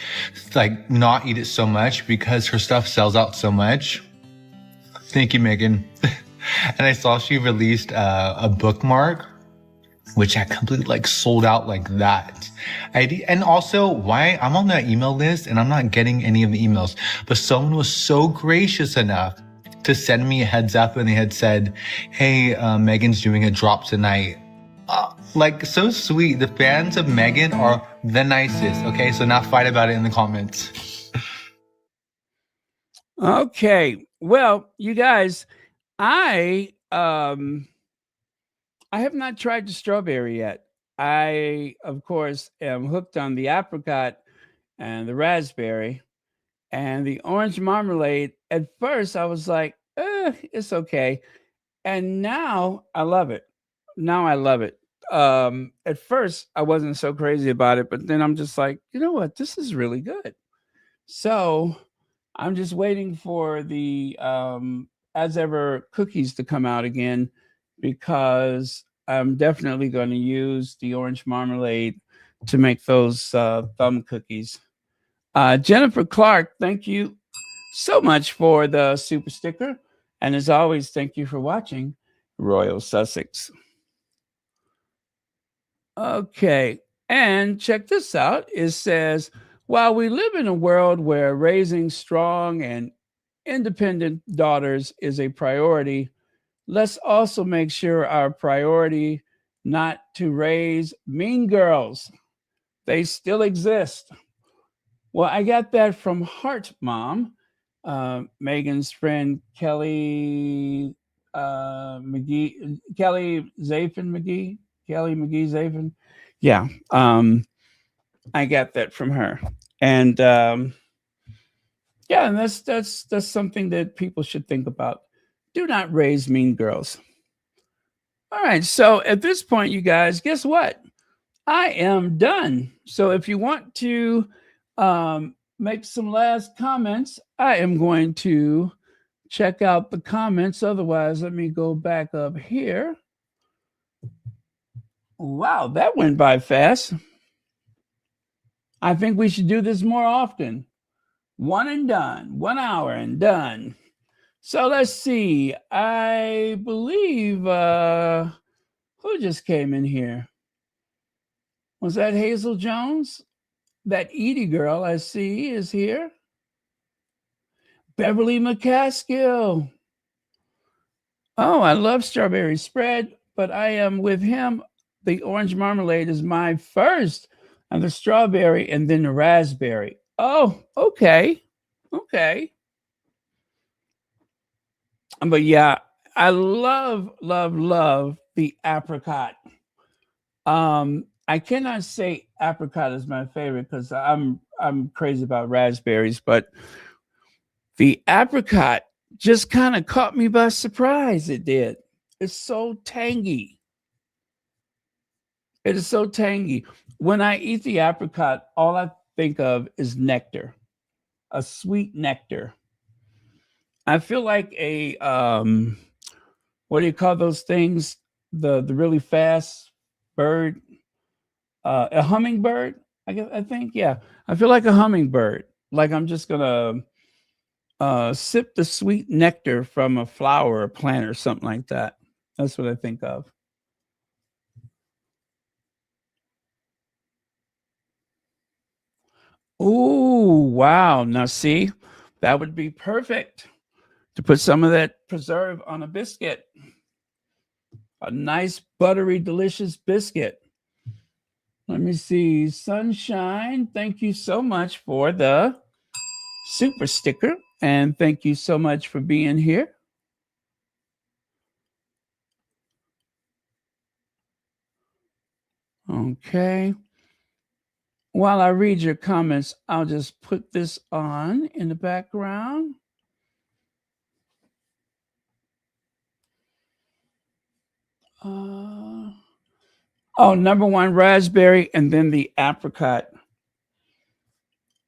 like not eat it so much because her stuff sells out so much. Thank you, Meghan. And I saw she released a bookmark, which had completely like sold out like that. And also why I'm on that email list and I'm not getting any of the emails, but someone was so gracious enough to send me a heads up and they had said, hey, Meghan's doing a drop tonight. Like so sweet. The fans of Meghan are the nicest. Okay. So not fight about it in the comments. Okay. Well, you guys, I have not tried the strawberry yet. I, of course, am hooked on the apricot and the raspberry and the orange marmalade. At first, I was like, it's okay. And now I love it. Now I love it. At first, I wasn't so crazy about it, but then I'm just like, you know what? This is really good. So I'm just waiting for the as ever cookies to come out again because I'm definitely going to use the orange marmalade to make those thumb cookies. Jennifer Clark, thank you so much for the super sticker. And as always, thank you for watching Royal Sussex. Okay, and check this out. It says, while we live in a world where raising strong and independent daughters is a priority, let's also make sure our priority not to raise mean girls. They still exist. Well, I got that from Heart Mom, Megan's friend Kelly McGee, Kelly Zafin McGee, Kelly McGee Zafin. Yeah, I got that from her. And yeah, and that's something that people should think about. Do not raise mean girls. All right, so at this point, you guys, guess what? I am done. So if you want to make some last comments, I am going to check out the comments. Otherwise, let me go back up here. Wow, that went by fast. I think we should do this more often. One and done, 1 hour and done. So let's see. I believe who just came in here? Was that Hazel Jones? That Edie girl I see is here. Beverly McCaskill. Oh, I love strawberry spread, but I am with him. The orange marmalade is my first, and the strawberry, and then the raspberry. Oh, okay. Okay. But yeah, I love the apricot. I cannot say apricot is my favorite because I'm crazy about raspberries, but the apricot just kind of caught me by surprise. It did. It's so tangy. It is so tangy. When I eat the apricot, all I think of is nectar, a sweet nectar. I feel like a what do you call those things? The really fast bird, a hummingbird. I think, yeah. I feel like a hummingbird. Like I'm just gonna sip the sweet nectar from a flower or plant or something like that. That's what I think of. Oh, wow. Now, see, that would be perfect to put some of that preserve on a biscuit. A nice, buttery, delicious biscuit. Let me see. Sunshine, thank you so much for the super sticker. And thank you so much for being here. Okay. While I read your comments, I'll just put this on in the background. Number one, raspberry, and then the apricot.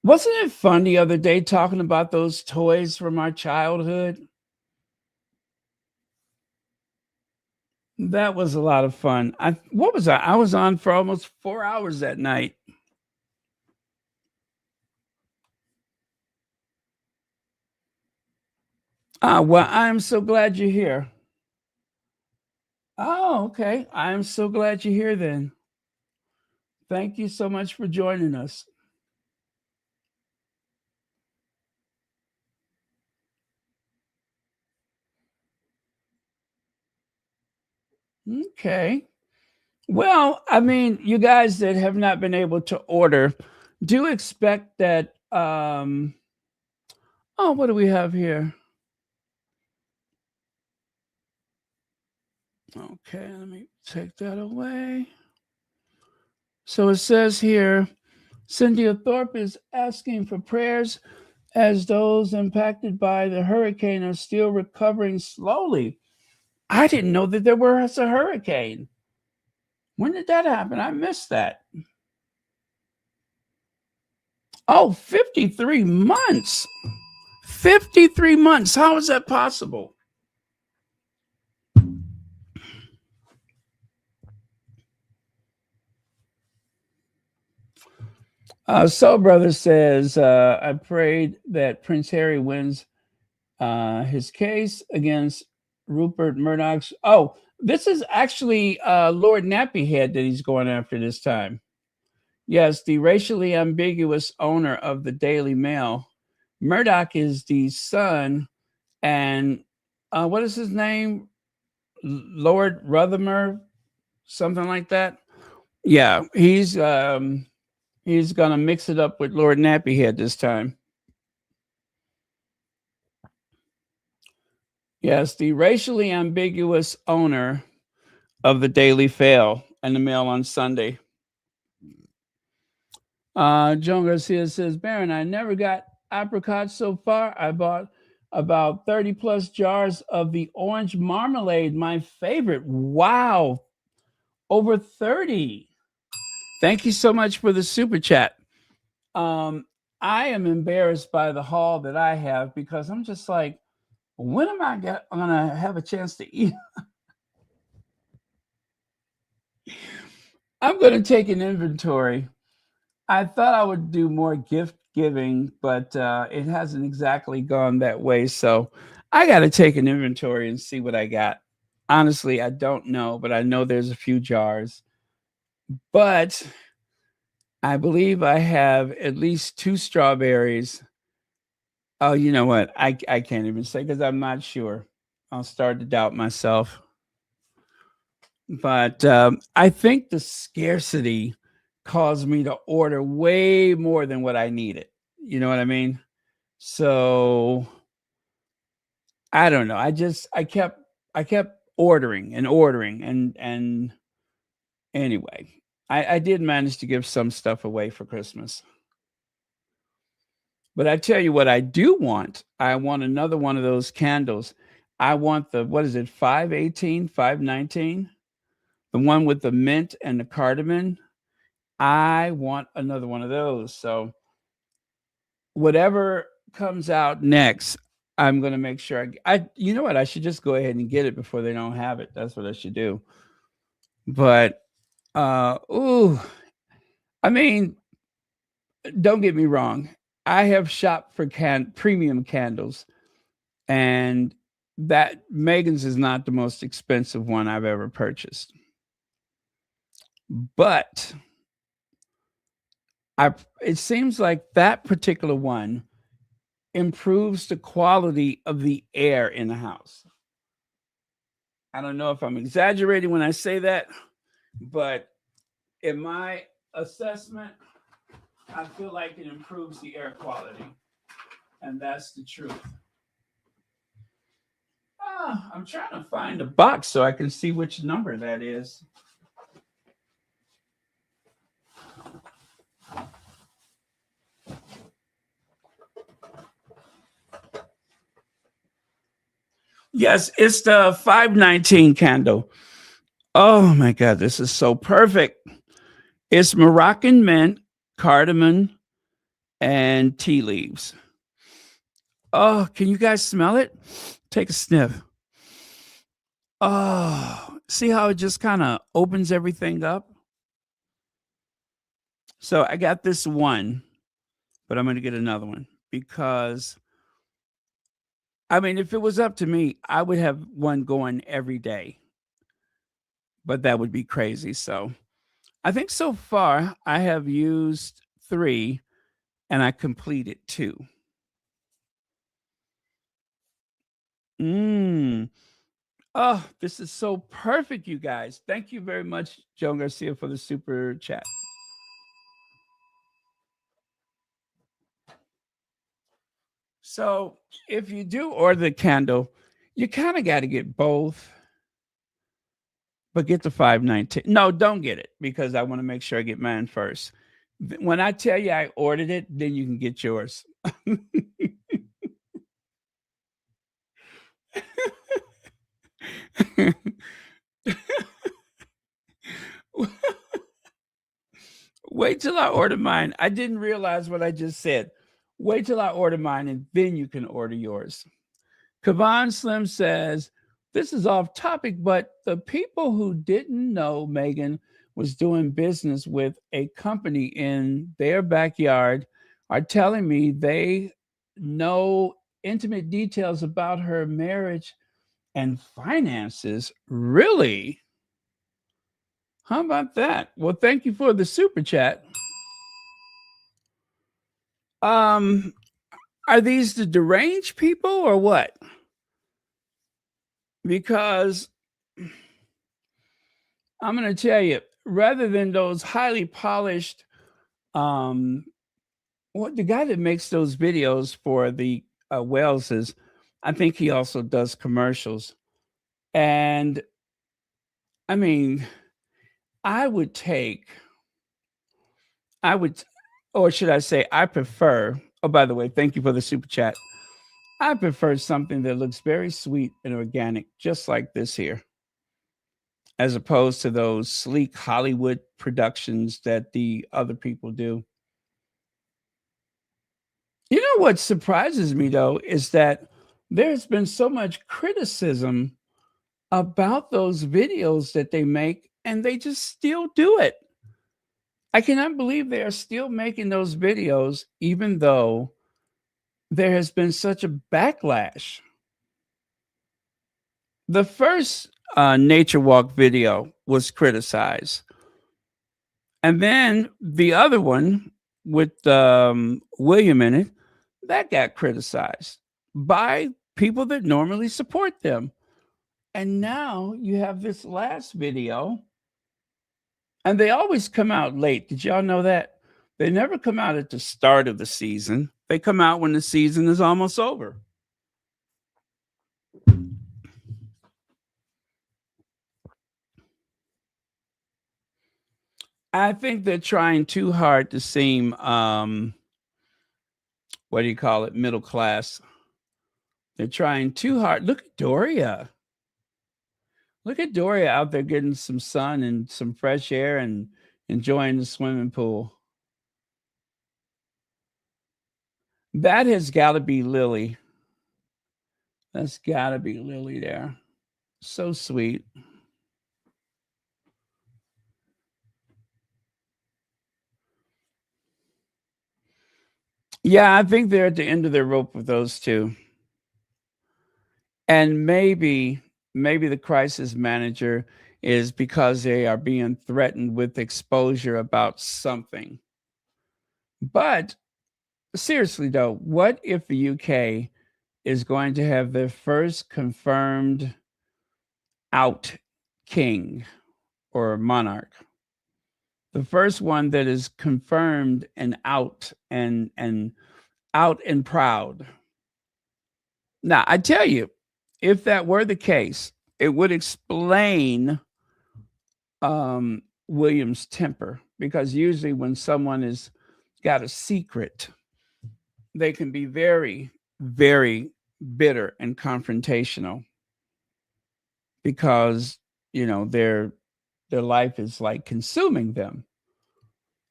Wasn't it fun the other day talking about those toys from our childhood? That was a lot of fun. What was I? I was on for almost 4 hours that night. Well, I'm so glad you're here. Oh, okay. I'm so glad you're here then. Thank you so much for joining us. Okay. Well, I mean, you guys that have not been able to order, do expect that. What do we have here? Okay, let me take that away. So it says here, Cynthia Thorpe is asking for prayers as those impacted by the hurricane are still recovering slowly. I didn't know that there was a hurricane. When did that happen? I missed that. Oh, 53 months. 53 months. How is that possible? Soul Brother says, I prayed that Prince Harry wins his case against Rupert Murdoch's. Oh, this is actually Lord Nappyhead that he's going after this time. Yes, the racially ambiguous owner of the Daily Mail. Murdoch is the son, and what is his name? Lord Rothermere, something like that. Yeah, he's gonna mix it up with Lord Nappyhead this time. Yes, the racially ambiguous owner of the Daily Mail and the Mail on Sunday. Joan Garcia says, Baron, I never got apricots so far. I bought about 30 plus jars of the orange marmalade, my favorite. Wow, over 30. Thank you so much for the super chat. I am embarrassed by the haul that I have because I'm just like, when am I gonna have a chance to eat? I'm gonna take an inventory. I thought I would do more gift giving, but it hasn't exactly gone that way. So I got to take an inventory and see what I got. Honestly, I don't know, but I know there's a few jars. But I believe I have at least 2 strawberries. Oh, you know what? I can't even say because I'm not sure. I'll start to doubt myself. But I think the scarcity caused me to order way more than what I needed. You know what I mean? So I don't know. I kept ordering and anyway, I did manage to give some stuff away for Christmas. But I tell you what I do want. I want another one of those candles. I want the, what is it, 518, 519? The one with the mint and the cardamom. I want another one of those. So whatever comes out next, I'm going to make sure you know what? I should just go ahead and get it before they don't have it. That's what I should do. But, I mean, don't get me wrong. I have shopped for premium candles, and that Meghan's is not the most expensive one I've ever purchased. But it seems like that particular one improves the quality of the air in the house. I don't know if I'm exaggerating when I say that, but in my assessment, I feel like it improves the air quality. And that's the truth. I'm trying to find a box so I can see which number that is. Yes, it's the 519 candle. Oh my God, this is so perfect. It's Moroccan mint, cardamom, and tea leaves. Oh, can you guys smell it? Take a sniff. Oh, see how it just kind of opens everything up? So I got this one, but I'm going to get another one because, I mean, if it was up to me, I would have one going every day, but that would be crazy. So I think so far I have used 3 and I completed 2. Oh, this is so perfect, you guys. Thank you very much, Joan Garcia, for the super chat. So if you do order the candle, you kind of got to get both, but get the 519. No, don't get it because I want to make sure I get mine first. When I tell you I ordered it, then you can get yours. Wait till I order mine. I didn't realize what I just said. Wait till I order mine and then you can order yours. Kavan Slim says, this is off topic, but the people who didn't know Meghan was doing business with a company in their backyard are telling me they know intimate details about her marriage and finances. Really? How about that? Well, thank you for the super chat. Are these the deranged people or what? Because I'm going to tell you, rather than those highly polished, what the guy that makes those videos for the Waleses, I think he also does commercials. And I mean, I would or should I say, I prefer. Oh, by the way, thank you for the super chat. I prefer something that looks very sweet and organic, just like this here, as opposed to those sleek Hollywood productions that the other people do. You know what surprises me, though, is that there's been so much criticism about those videos that they make, and they just still do it. I cannot believe they are still making those videos, even though there has been such a backlash. The first nature walk video was criticized. And then the other one with William in it, that got criticized by people that normally support them. And now you have this last video, and they always come out late. Did y'all know that? They never come out at the start of the season. They come out when the season is almost over. I think they're trying too hard to seem, what do you call it, middle class. They're trying too hard. Look at Doria. Look at Doria out there getting some sun and some fresh air and enjoying the swimming pool. That has got to be Lily. That's got to be Lily there. So sweet. Yeah, I think they're at the end of their rope with those two. And maybe the crisis manager is because they are being threatened with exposure about something. But seriously, though, what if the UK is going to have their first confirmed out king or monarch? The first one that is confirmed and out and out and proud. Now, I tell you, if that were the case, it would explain William's temper, because usually when someone has got a secret, they can be very, very bitter and confrontational because, you know, their life is like consuming them.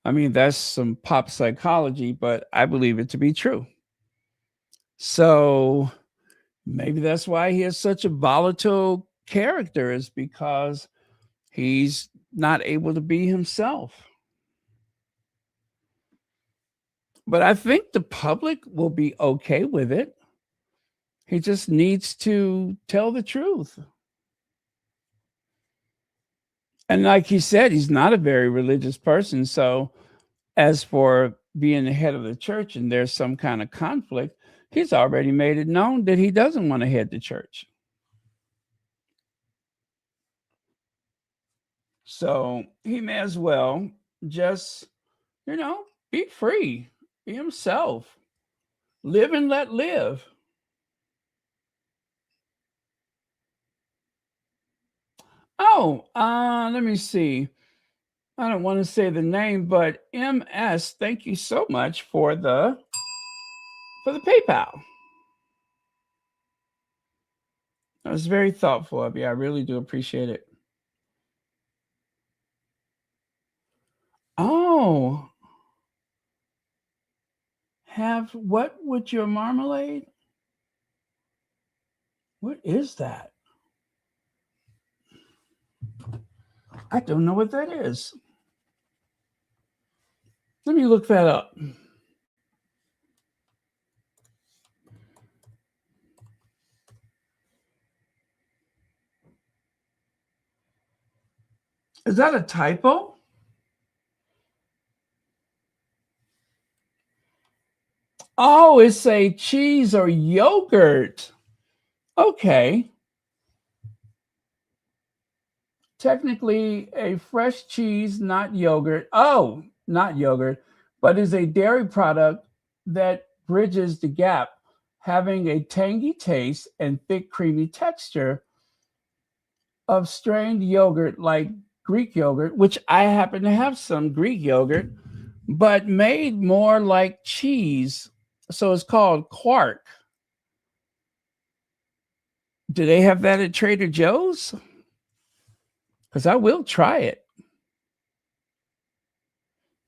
I mean, that's some pop psychology, but I believe it to be true. So maybe that's why he is such a volatile character, is because he's not able to be himself. But I think the public will be okay with it. He just needs to tell the truth. And like he said, he's not a very religious person. So as for being the head of the church and there's some kind of conflict, he's already made it known that he doesn't want to head the church. So he may as well just, you know, be free, be himself, live and let live. Oh, let me see. I don't want to say the name, but MS, thank you so much for the PayPal. That was very thoughtful of you. I really do appreciate it. Oh, have what with your marmalade? What is that? I don't know what that is. Let me look that up. Is that a typo? Oh, it's a cheese or yogurt. Okay. Technically a fresh cheese, not yogurt. Oh, not yogurt, but is a dairy product that bridges the gap, having a tangy taste and thick, creamy texture of strained yogurt like Greek yogurt, which I happen to have some Greek yogurt but made more like cheese. So it's called quark. Do they have that at Trader Joe's? Because I will try it.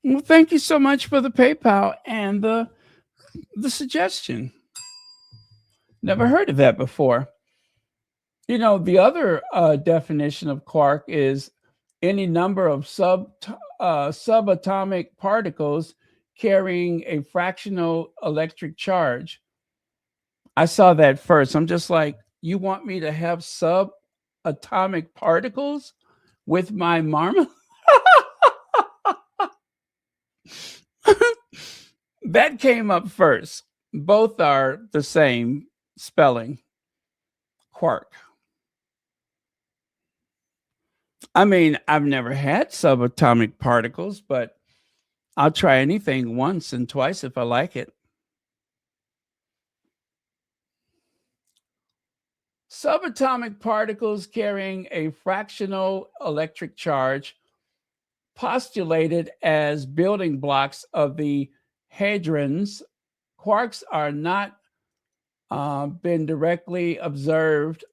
Well, thank you so much for the PayPal and the suggestion. Never heard of that before. You know, the other definition of quark is any number of subatomic particles carrying a fractional electric charge. I saw that first. I'm just like, you want me to have subatomic particles with my marmalade? That came up first. Both are the same spelling, quark. I mean, I've never had subatomic particles, but I'll try anything once and twice if I like it. Subatomic particles carrying a fractional electric charge postulated as building blocks of the hadrons. Quarks are not been directly observed.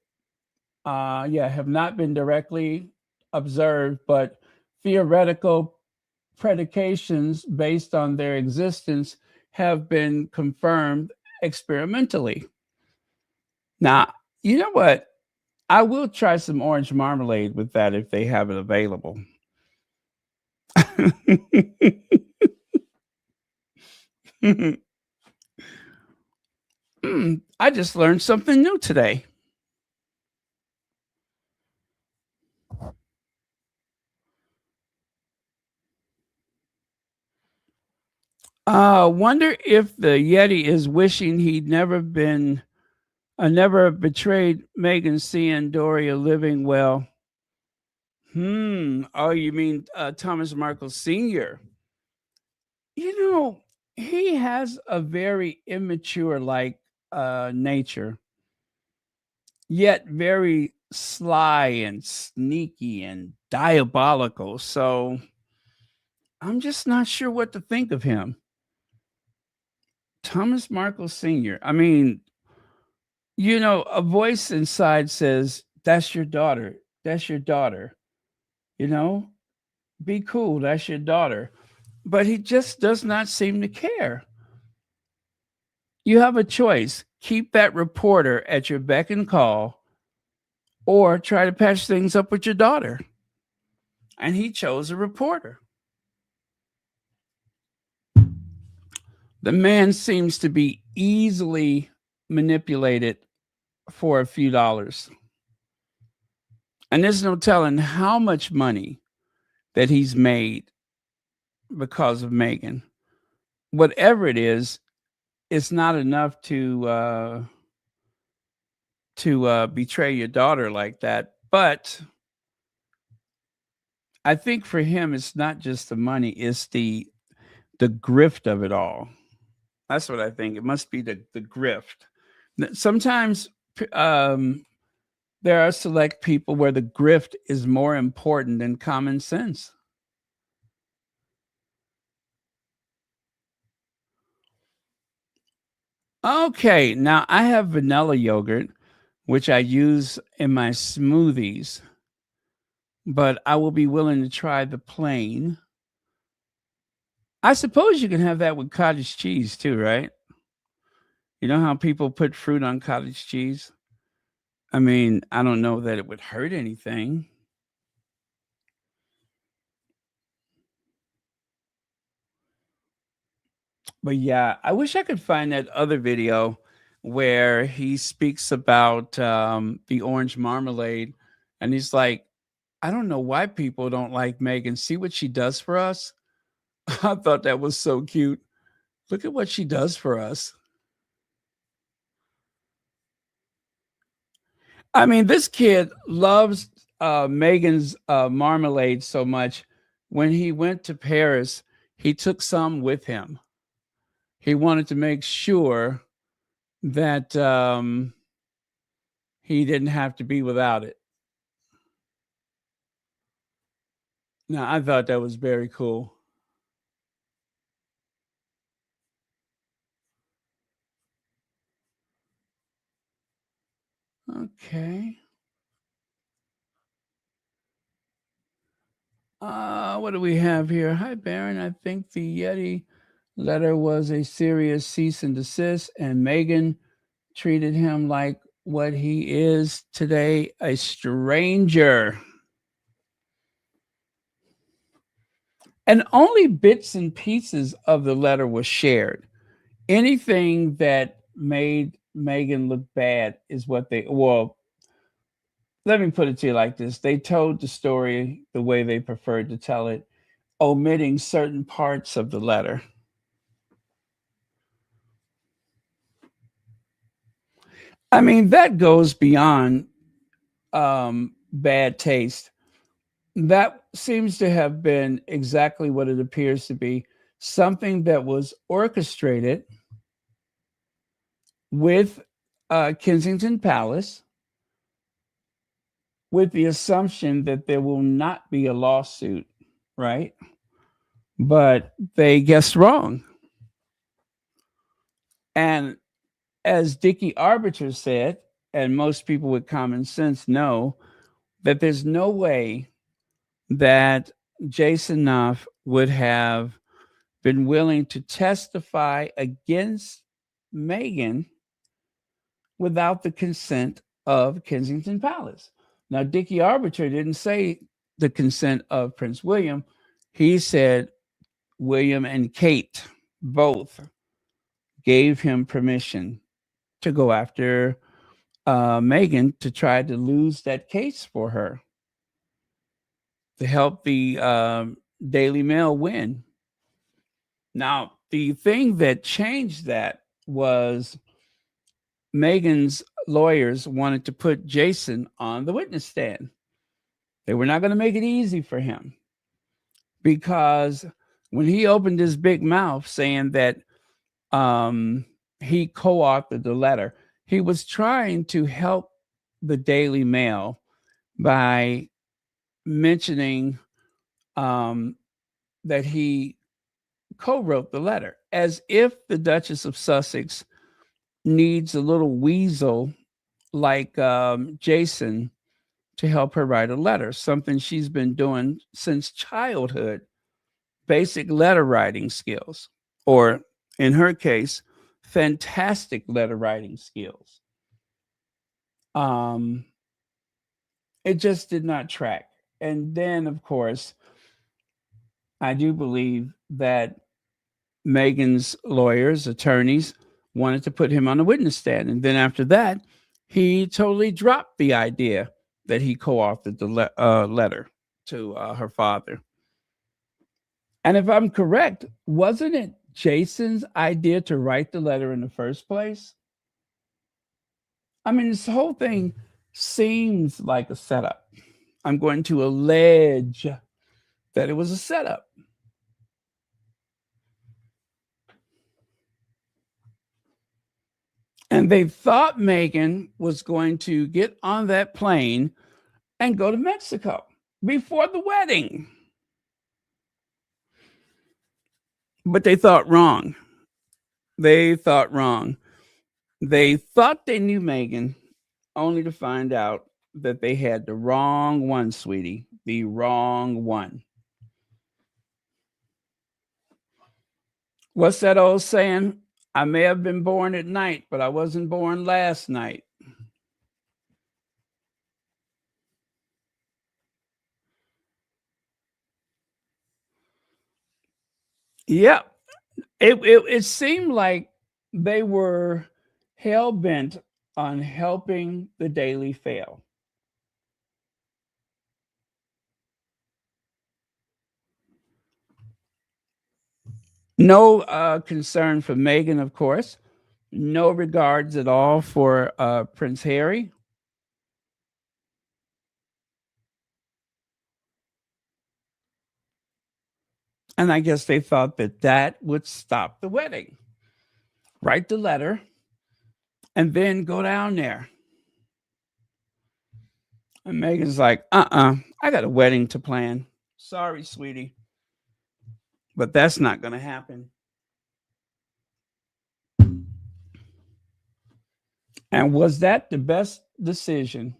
Have not been directly observed, but theoretical predications based on their existence have been confirmed experimentally. Now, you know what? I will try some orange marmalade with that if they have it available. I just learned something new today. Wonder if the Yeti is wishing he'd never betrayed Meghan, seeing Doria living well. Oh, you mean Thomas Markle Sr.? You know, he has a very immature like nature, yet very sly and sneaky and diabolical. So I'm just not sure what to think of him. Thomas Markle Sr. I mean, you know, a voice inside says, "That's your daughter. That's your daughter." You know, be cool. That's your daughter. But he just does not seem to care. You have a choice. Keep that reporter at your beck and call or try to patch things up with your daughter. And he chose a reporter. The man seems to be easily manipulated for a few dollars. And there's no telling how much money that he's made because of Meghan. Whatever it is, it's not enough to betray your daughter like that. But I think for him, it's not just the money; it's the grift of it all. That's what I think. It must be the grift. Sometimes there are select people where the grift is more important than common sense. Okay, now I have vanilla yogurt, which I use in my smoothies, but I will be willing to try the plain. I suppose you can have that with cottage cheese too, right? You know how people put fruit on cottage cheese? I mean, I don't know that it would hurt anything. But yeah, I wish I could find that other video where he speaks about the orange marmalade. And he's like, I don't know why people don't like Meghan. See what she does for us? I thought that was so cute. Look at what she does for us. I mean, this kid loves Meghan's marmalade so much. When he went to Paris, he took some with him. He wanted to make sure that he didn't have to be without it. Now, I thought that was very cool. Okay. What do we have here? Hi, Baron. I think the Yeti letter was a serious cease and desist, and Meghan treated him like what he is today, a stranger. And only bits and pieces of the letter was shared. Anything that made Meghan look bad is what let me put it to you like this. They told the story the way they preferred to tell it, omitting certain parts of the letter. I mean, that goes beyond bad taste. That seems to have been exactly what it appears to be, something that was orchestrated with Kensington Palace, with the assumption that there will not be a lawsuit, right? But they guessed wrong. And as Dickie Arbiter said, and most people with common sense know, that there's no way that Jason Knopf would have been willing to testify against Meghan without the consent of Kensington Palace. Now, Dickie Arbiter didn't say the consent of Prince William. He said William and Kate both gave him permission to go after Meghan to try to lose that case for her, to help the Daily Mail win. Now, the thing that changed that was Meghan's lawyers wanted to put Jason on the witness stand. They were not going to make it easy for him, because when he opened his big mouth saying that he co-authored the letter, he was trying to help the Daily Mail by mentioning that he co-wrote the letter, as if the Duchess of Sussex needs a little weasel like Jason to help her write a letter, something she's been doing since childhood, basic letter writing skills, or in her case, fantastic letter writing skills. It just did not track. And then, of course, I do believe that Meghan's lawyers, attorneys, wanted to put him on the witness stand. And then after that, he totally dropped the idea that he co-authored the letter to her father. And if I'm correct, wasn't it Jason's idea to write the letter in the first place? I mean, this whole thing seems like a setup. I'm going to allege that it was a setup. And they thought Meghan was going to get on that plane and go to Mexico before the wedding. But they thought wrong. They thought wrong. They thought they knew Meghan, only to find out that they had the wrong one, sweetie. The wrong one. What's that old saying? I may have been born at night, but I wasn't born last night. Yeah, it seemed like they were hell-bent on helping the Daily fail. No concern for Meghan, of course. No regards at all for Prince Harry. And I guess they thought that that would stop the wedding. Write the letter and then go down there. And Meghan's like, I got a wedding to plan. Sorry, sweetie. But that's not going to happen. And was that the best decision.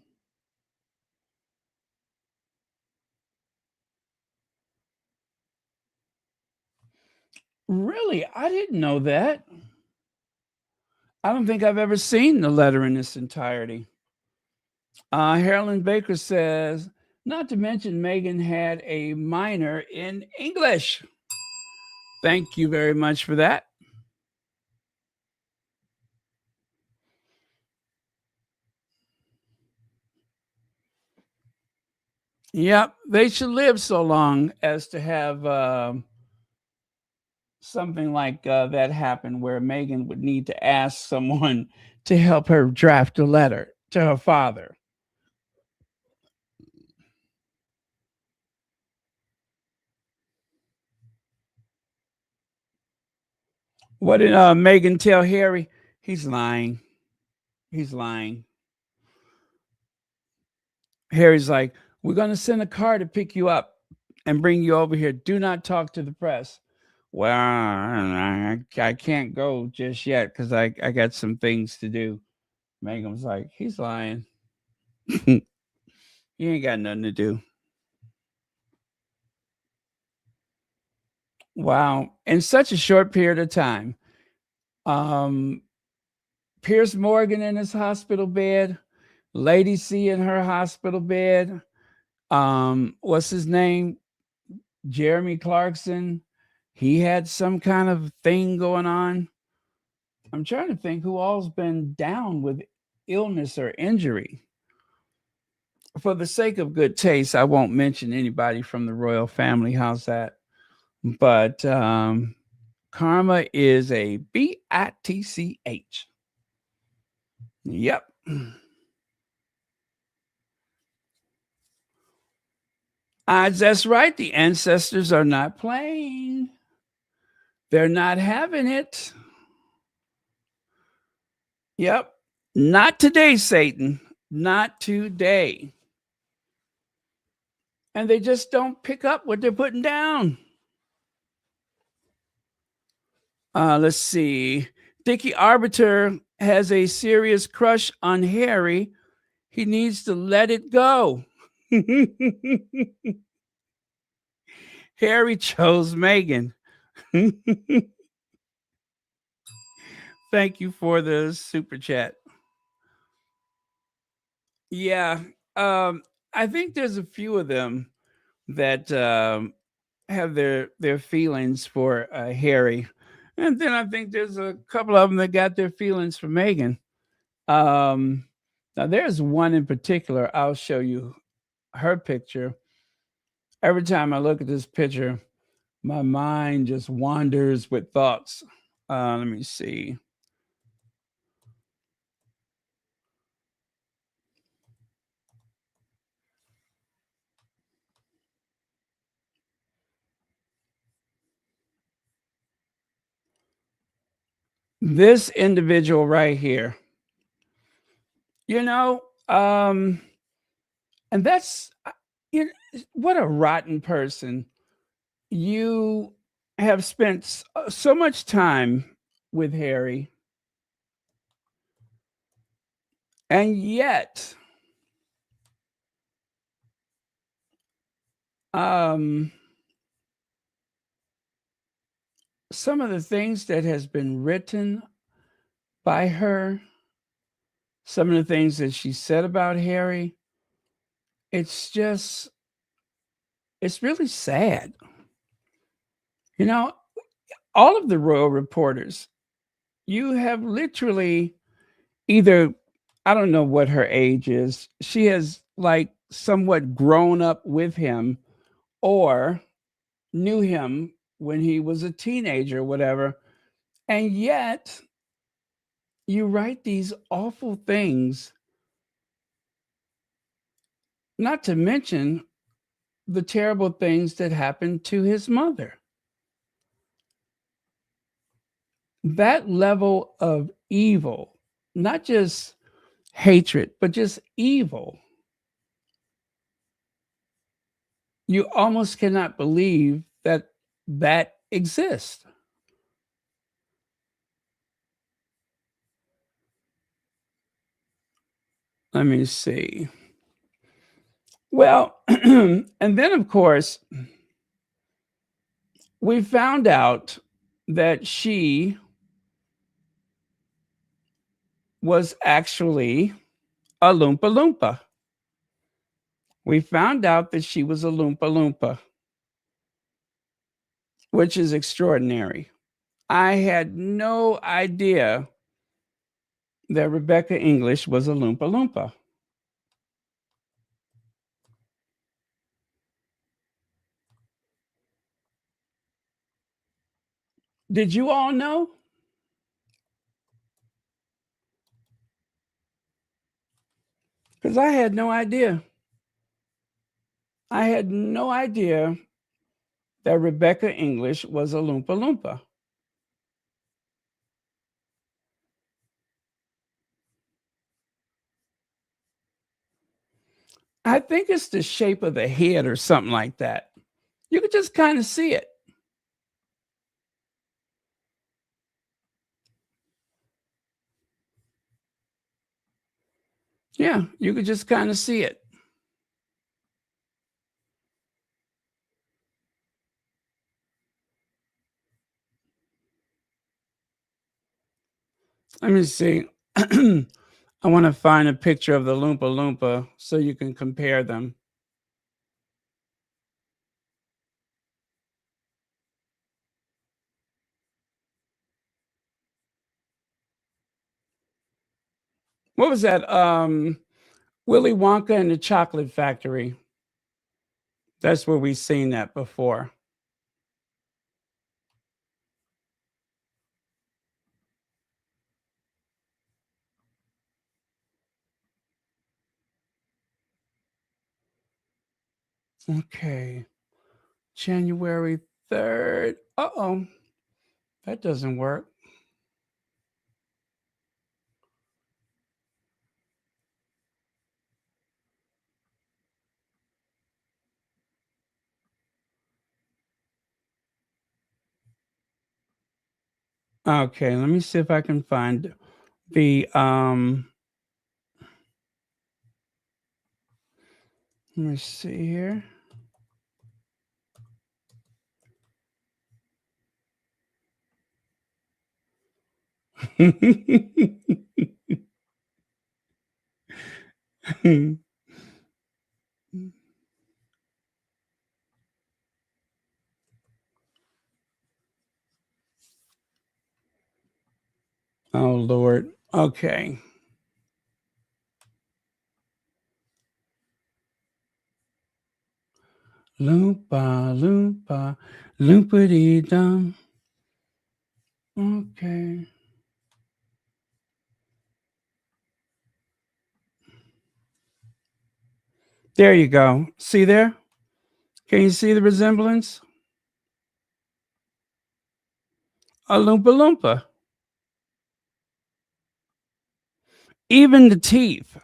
Really? I didn't know that. I don't think I've ever seen the letter in its entirety. Harlan Baker says, not to mention Meghan had a minor in English. Thank you very much for that. Yep, they should live so long as to have something like that happen where Meghan would need to ask someone to help her draft a letter to her father. What did Meghan tell Harry? He's lying. He's lying. Harry's like, we're going to send a car to pick you up and bring you over here. Do not talk to the press. Well, I can't go just yet because I got some things to do. Meghan was like, he's lying. You ain't got nothing to do. Wow. In such a short period of time, Piers Morgan in his hospital bed, Lady C in her hospital bed. What's his name? Jeremy Clarkson. He had some kind of thing going on. I'm trying to think who all's been down with illness or injury. For the sake of good taste, I won't mention anybody from the royal family. How's that? But karma is a bitch. Yep. That's right. The ancestors are not playing. They're not having it. Yep. Not today, Satan. Not today. And they just don't pick up what they're putting down. Let's see. Dickie Arbiter has a serious crush on Harry. He needs to let it go. Harry chose Meghan. Thank you for the super chat. Yeah. I think there's a few of them that have their feelings for Harry. And then I think there's a couple of them that got their feelings for Meghan. Now, there's one in particular. I'll show you her picture. Every time I look at this picture, my mind just wanders with thoughts. Let me see. This individual right here, and that's what a rotten person. You have spent so much time with Harry, and yet some of the things that has been written by her, some of the things that she said about Harry, it's really sad. All of the royal reporters, you have literally either, I don't know what her age is, she has like somewhat grown up with him or knew him when he was a teenager or whatever. And yet you write these awful things, not to mention the terrible things that happened to his mother. That level of evil, not just hatred, but just evil. You almost cannot believe that exists. Let me see. Well, and then of course, we found out that she was actually a Loompa Loompa. We found out that she was a Loompa Loompa, which is extraordinary. I had no idea that Rebecca English was a Loompa Loompa. Did you all know? Because I had no idea. I had no idea that Rebecca English was a Loompa Loompa. I think it's the shape of the head or something like that. You could just kind of see it. Yeah, you could just kind of see it. Let me see. I want to find a picture of the Loompa Loompa so you can compare them. What was that? Willy Wonka and the Chocolate Factory. That's where we've seen that before. Okay. January 3rd. Uh-oh. That doesn't work. Okay, let me see if I can find the let me see here. Oh Lord. Okay. Loompa, loompa, loopity dum. Okay. There you go. See there? Can you see the resemblance? A Loompa Loompa. Even the teeth.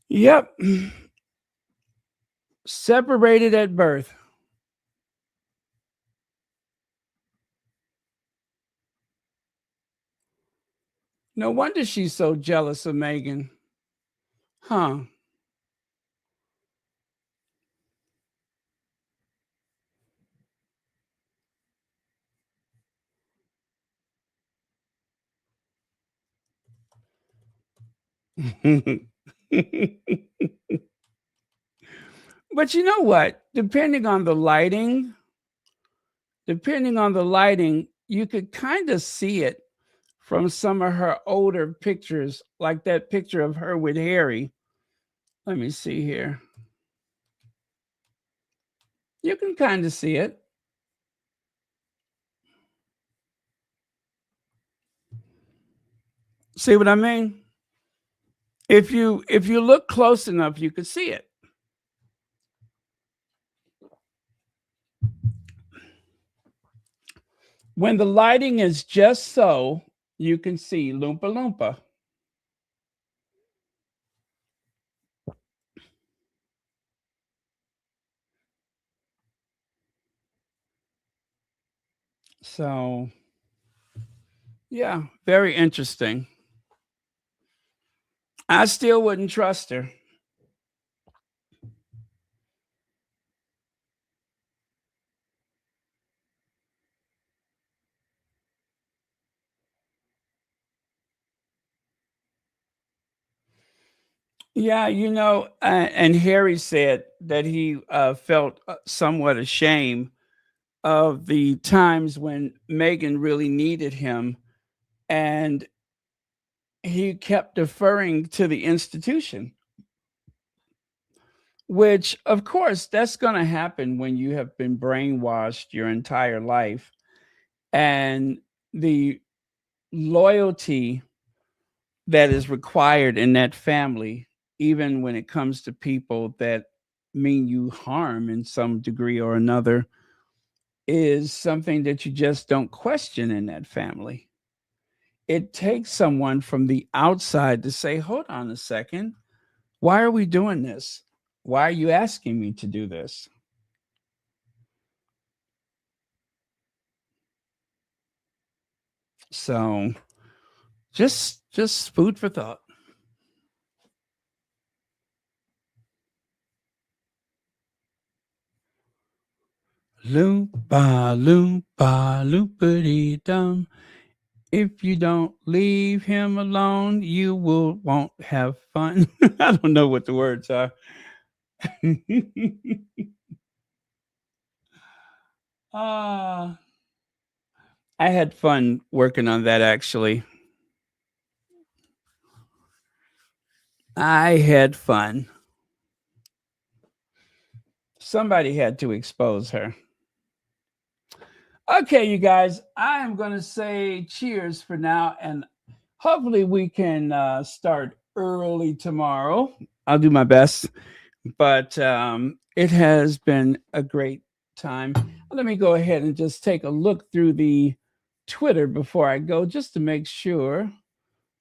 Yep. Separated at birth. No wonder she's so jealous of Meghan. Huh. But you know what? Depending on the lighting, you could kind of see it from some of her older pictures, like that picture of her with Harry. Let me see here. You can kind of see it. See what I mean? If you look close enough, you could see it. When the lighting is just so, you can see Loompa Loompa. So, yeah, very interesting. I still wouldn't trust her. Yeah, and Harry said that he felt somewhat ashamed of the times when Meghan really needed him, and he kept deferring to the institution, which, of course, that's going to happen when you have been brainwashed your entire life. And the loyalty that is required in that family, even when it comes to people that mean you harm in some degree or another, is something that you just don't question in that family. It takes someone from the outside to say, hold on a second, why are we doing this? Why are you asking me to do this? So just food for thought. Loompa loompa loopity dum. If you don't leave him alone, you won't have fun. I don't know what the words are. uh, I had fun working on that actually. I had fun. Somebody had to expose her. Okay, you guys, I am going to say cheers for now, and hopefully we can start early tomorrow. I'll do my best, but it has been a great time. Let me go ahead and just take a look through the Twitter before I go, just to make sure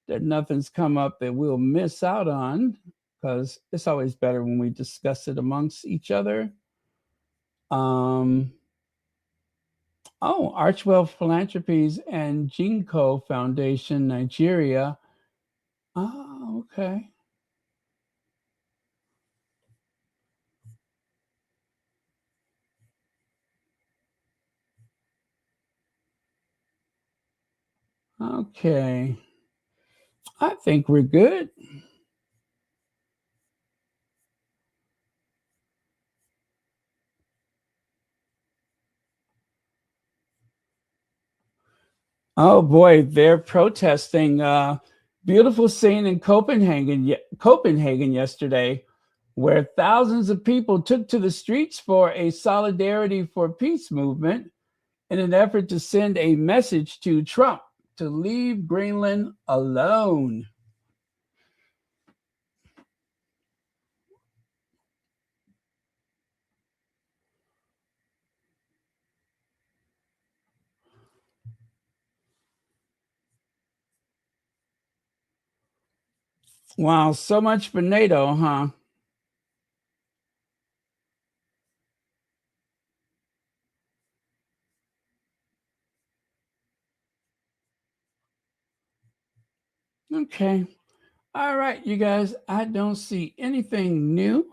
that nothing's come up that we'll miss out on, because it's always better when we discuss it amongst each other. Um, Archwell Philanthropies and Jinko Foundation, Nigeria. Oh, okay. Okay. I think we're good. Oh boy, they're protesting. Beautiful scene in Copenhagen yesterday, where thousands of people took to the streets for a Solidarity for Peace movement in an effort to send a message to Trump to leave Greenland alone. Wow, so much for NATO, huh? Okay. All right, you guys, I don't see anything new.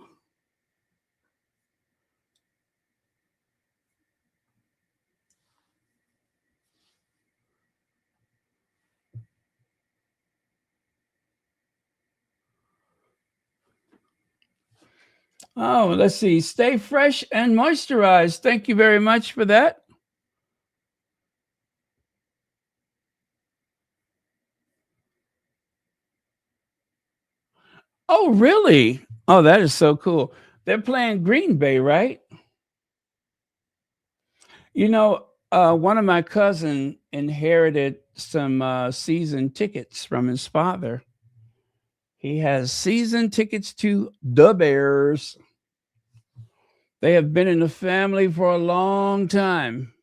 Oh, let's see. Stay fresh and moisturized. Thank you very much for that. Oh, really? Oh, that is so cool. They're playing Green Bay, right? One of my cousin inherited some season tickets from his father. He has season tickets to the Bears. They have been in the family for a long time.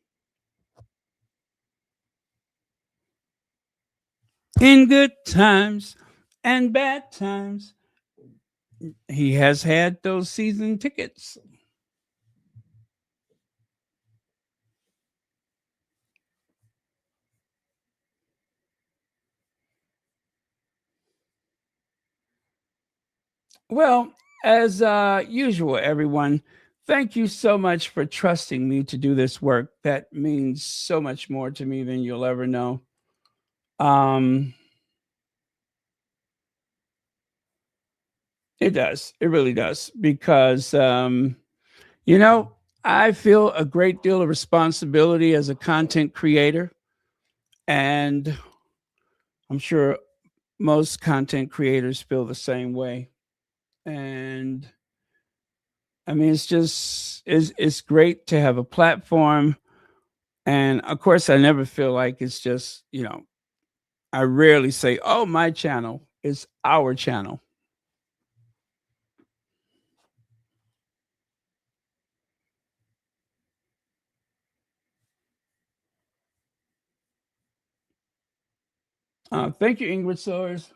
In good times and bad times, he has had those season tickets. Well, as usual, everyone, thank you so much for trusting me to do this work. That means so much more to me than you'll ever know. Um, it does. It really does. Because, you know, I feel a great deal of responsibility as a content creator. And I'm sure most content creators feel the same way. And I mean, it's great to have a platform. And of course, I never feel like it's just, I rarely say, oh, my channel. It's our channel. Thank you, Ingrid Sowers.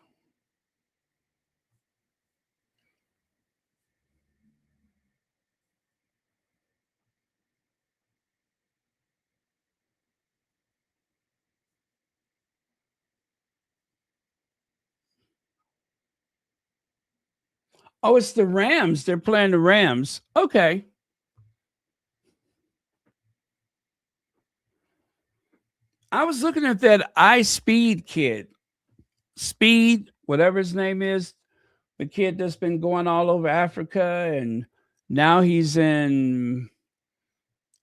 Oh, it's the Rams. They're playing the Rams. Okay. I was looking at that Speed kid. Speed, whatever his name is, the kid that's been going all over Africa, and now he's in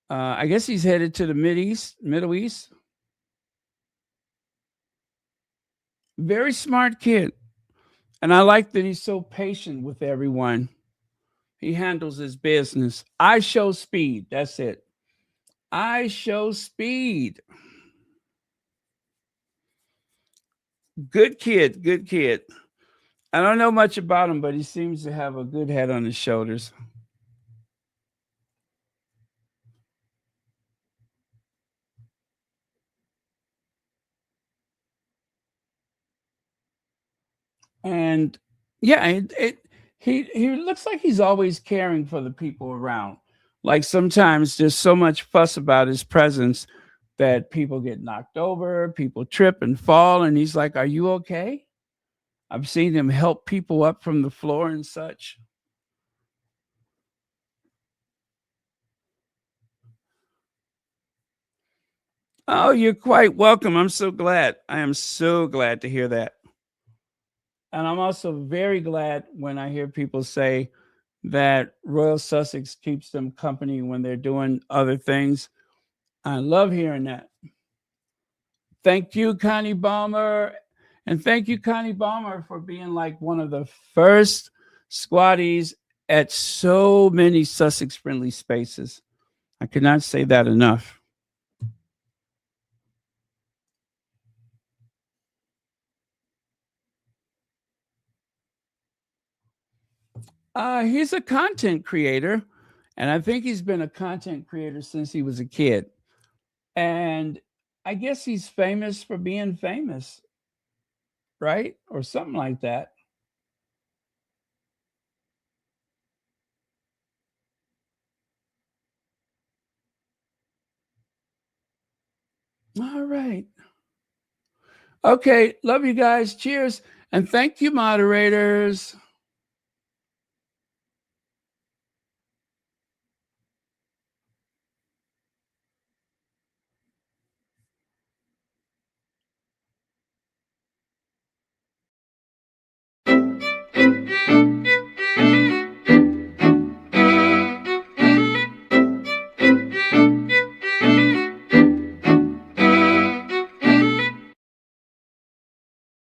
I guess he's headed to the Middle East. Very smart kid. And I like that he's so patient with everyone. He handles his business. I show speed. That's it. I show speed. Good kid. Good kid. I don't know much about him, but he seems to have a good head on his shoulders. And yeah, he looks like he's always caring for the people around. Like sometimes there's so much fuss about his presence that people get knocked over, people trip and fall, and he's like, "Are you okay?" I've seen him help people up from the floor and such. Oh, you're quite welcome. I'm so glad. I am so glad to hear that. And I'm also very glad when I hear people say that Royal Sussex keeps them company when they're doing other things. I love hearing that. Thank you, Connie Balmer. And thank you, Connie Balmer, for being like one of the first squatties at so many Sussex friendly spaces. I could not say that enough. He's a content creator, and I think he's been a content creator since he was a kid. And I guess he's famous for being famous, right? Or something like that. All right. Okay. Love you guys. Cheers. And thank you, moderators.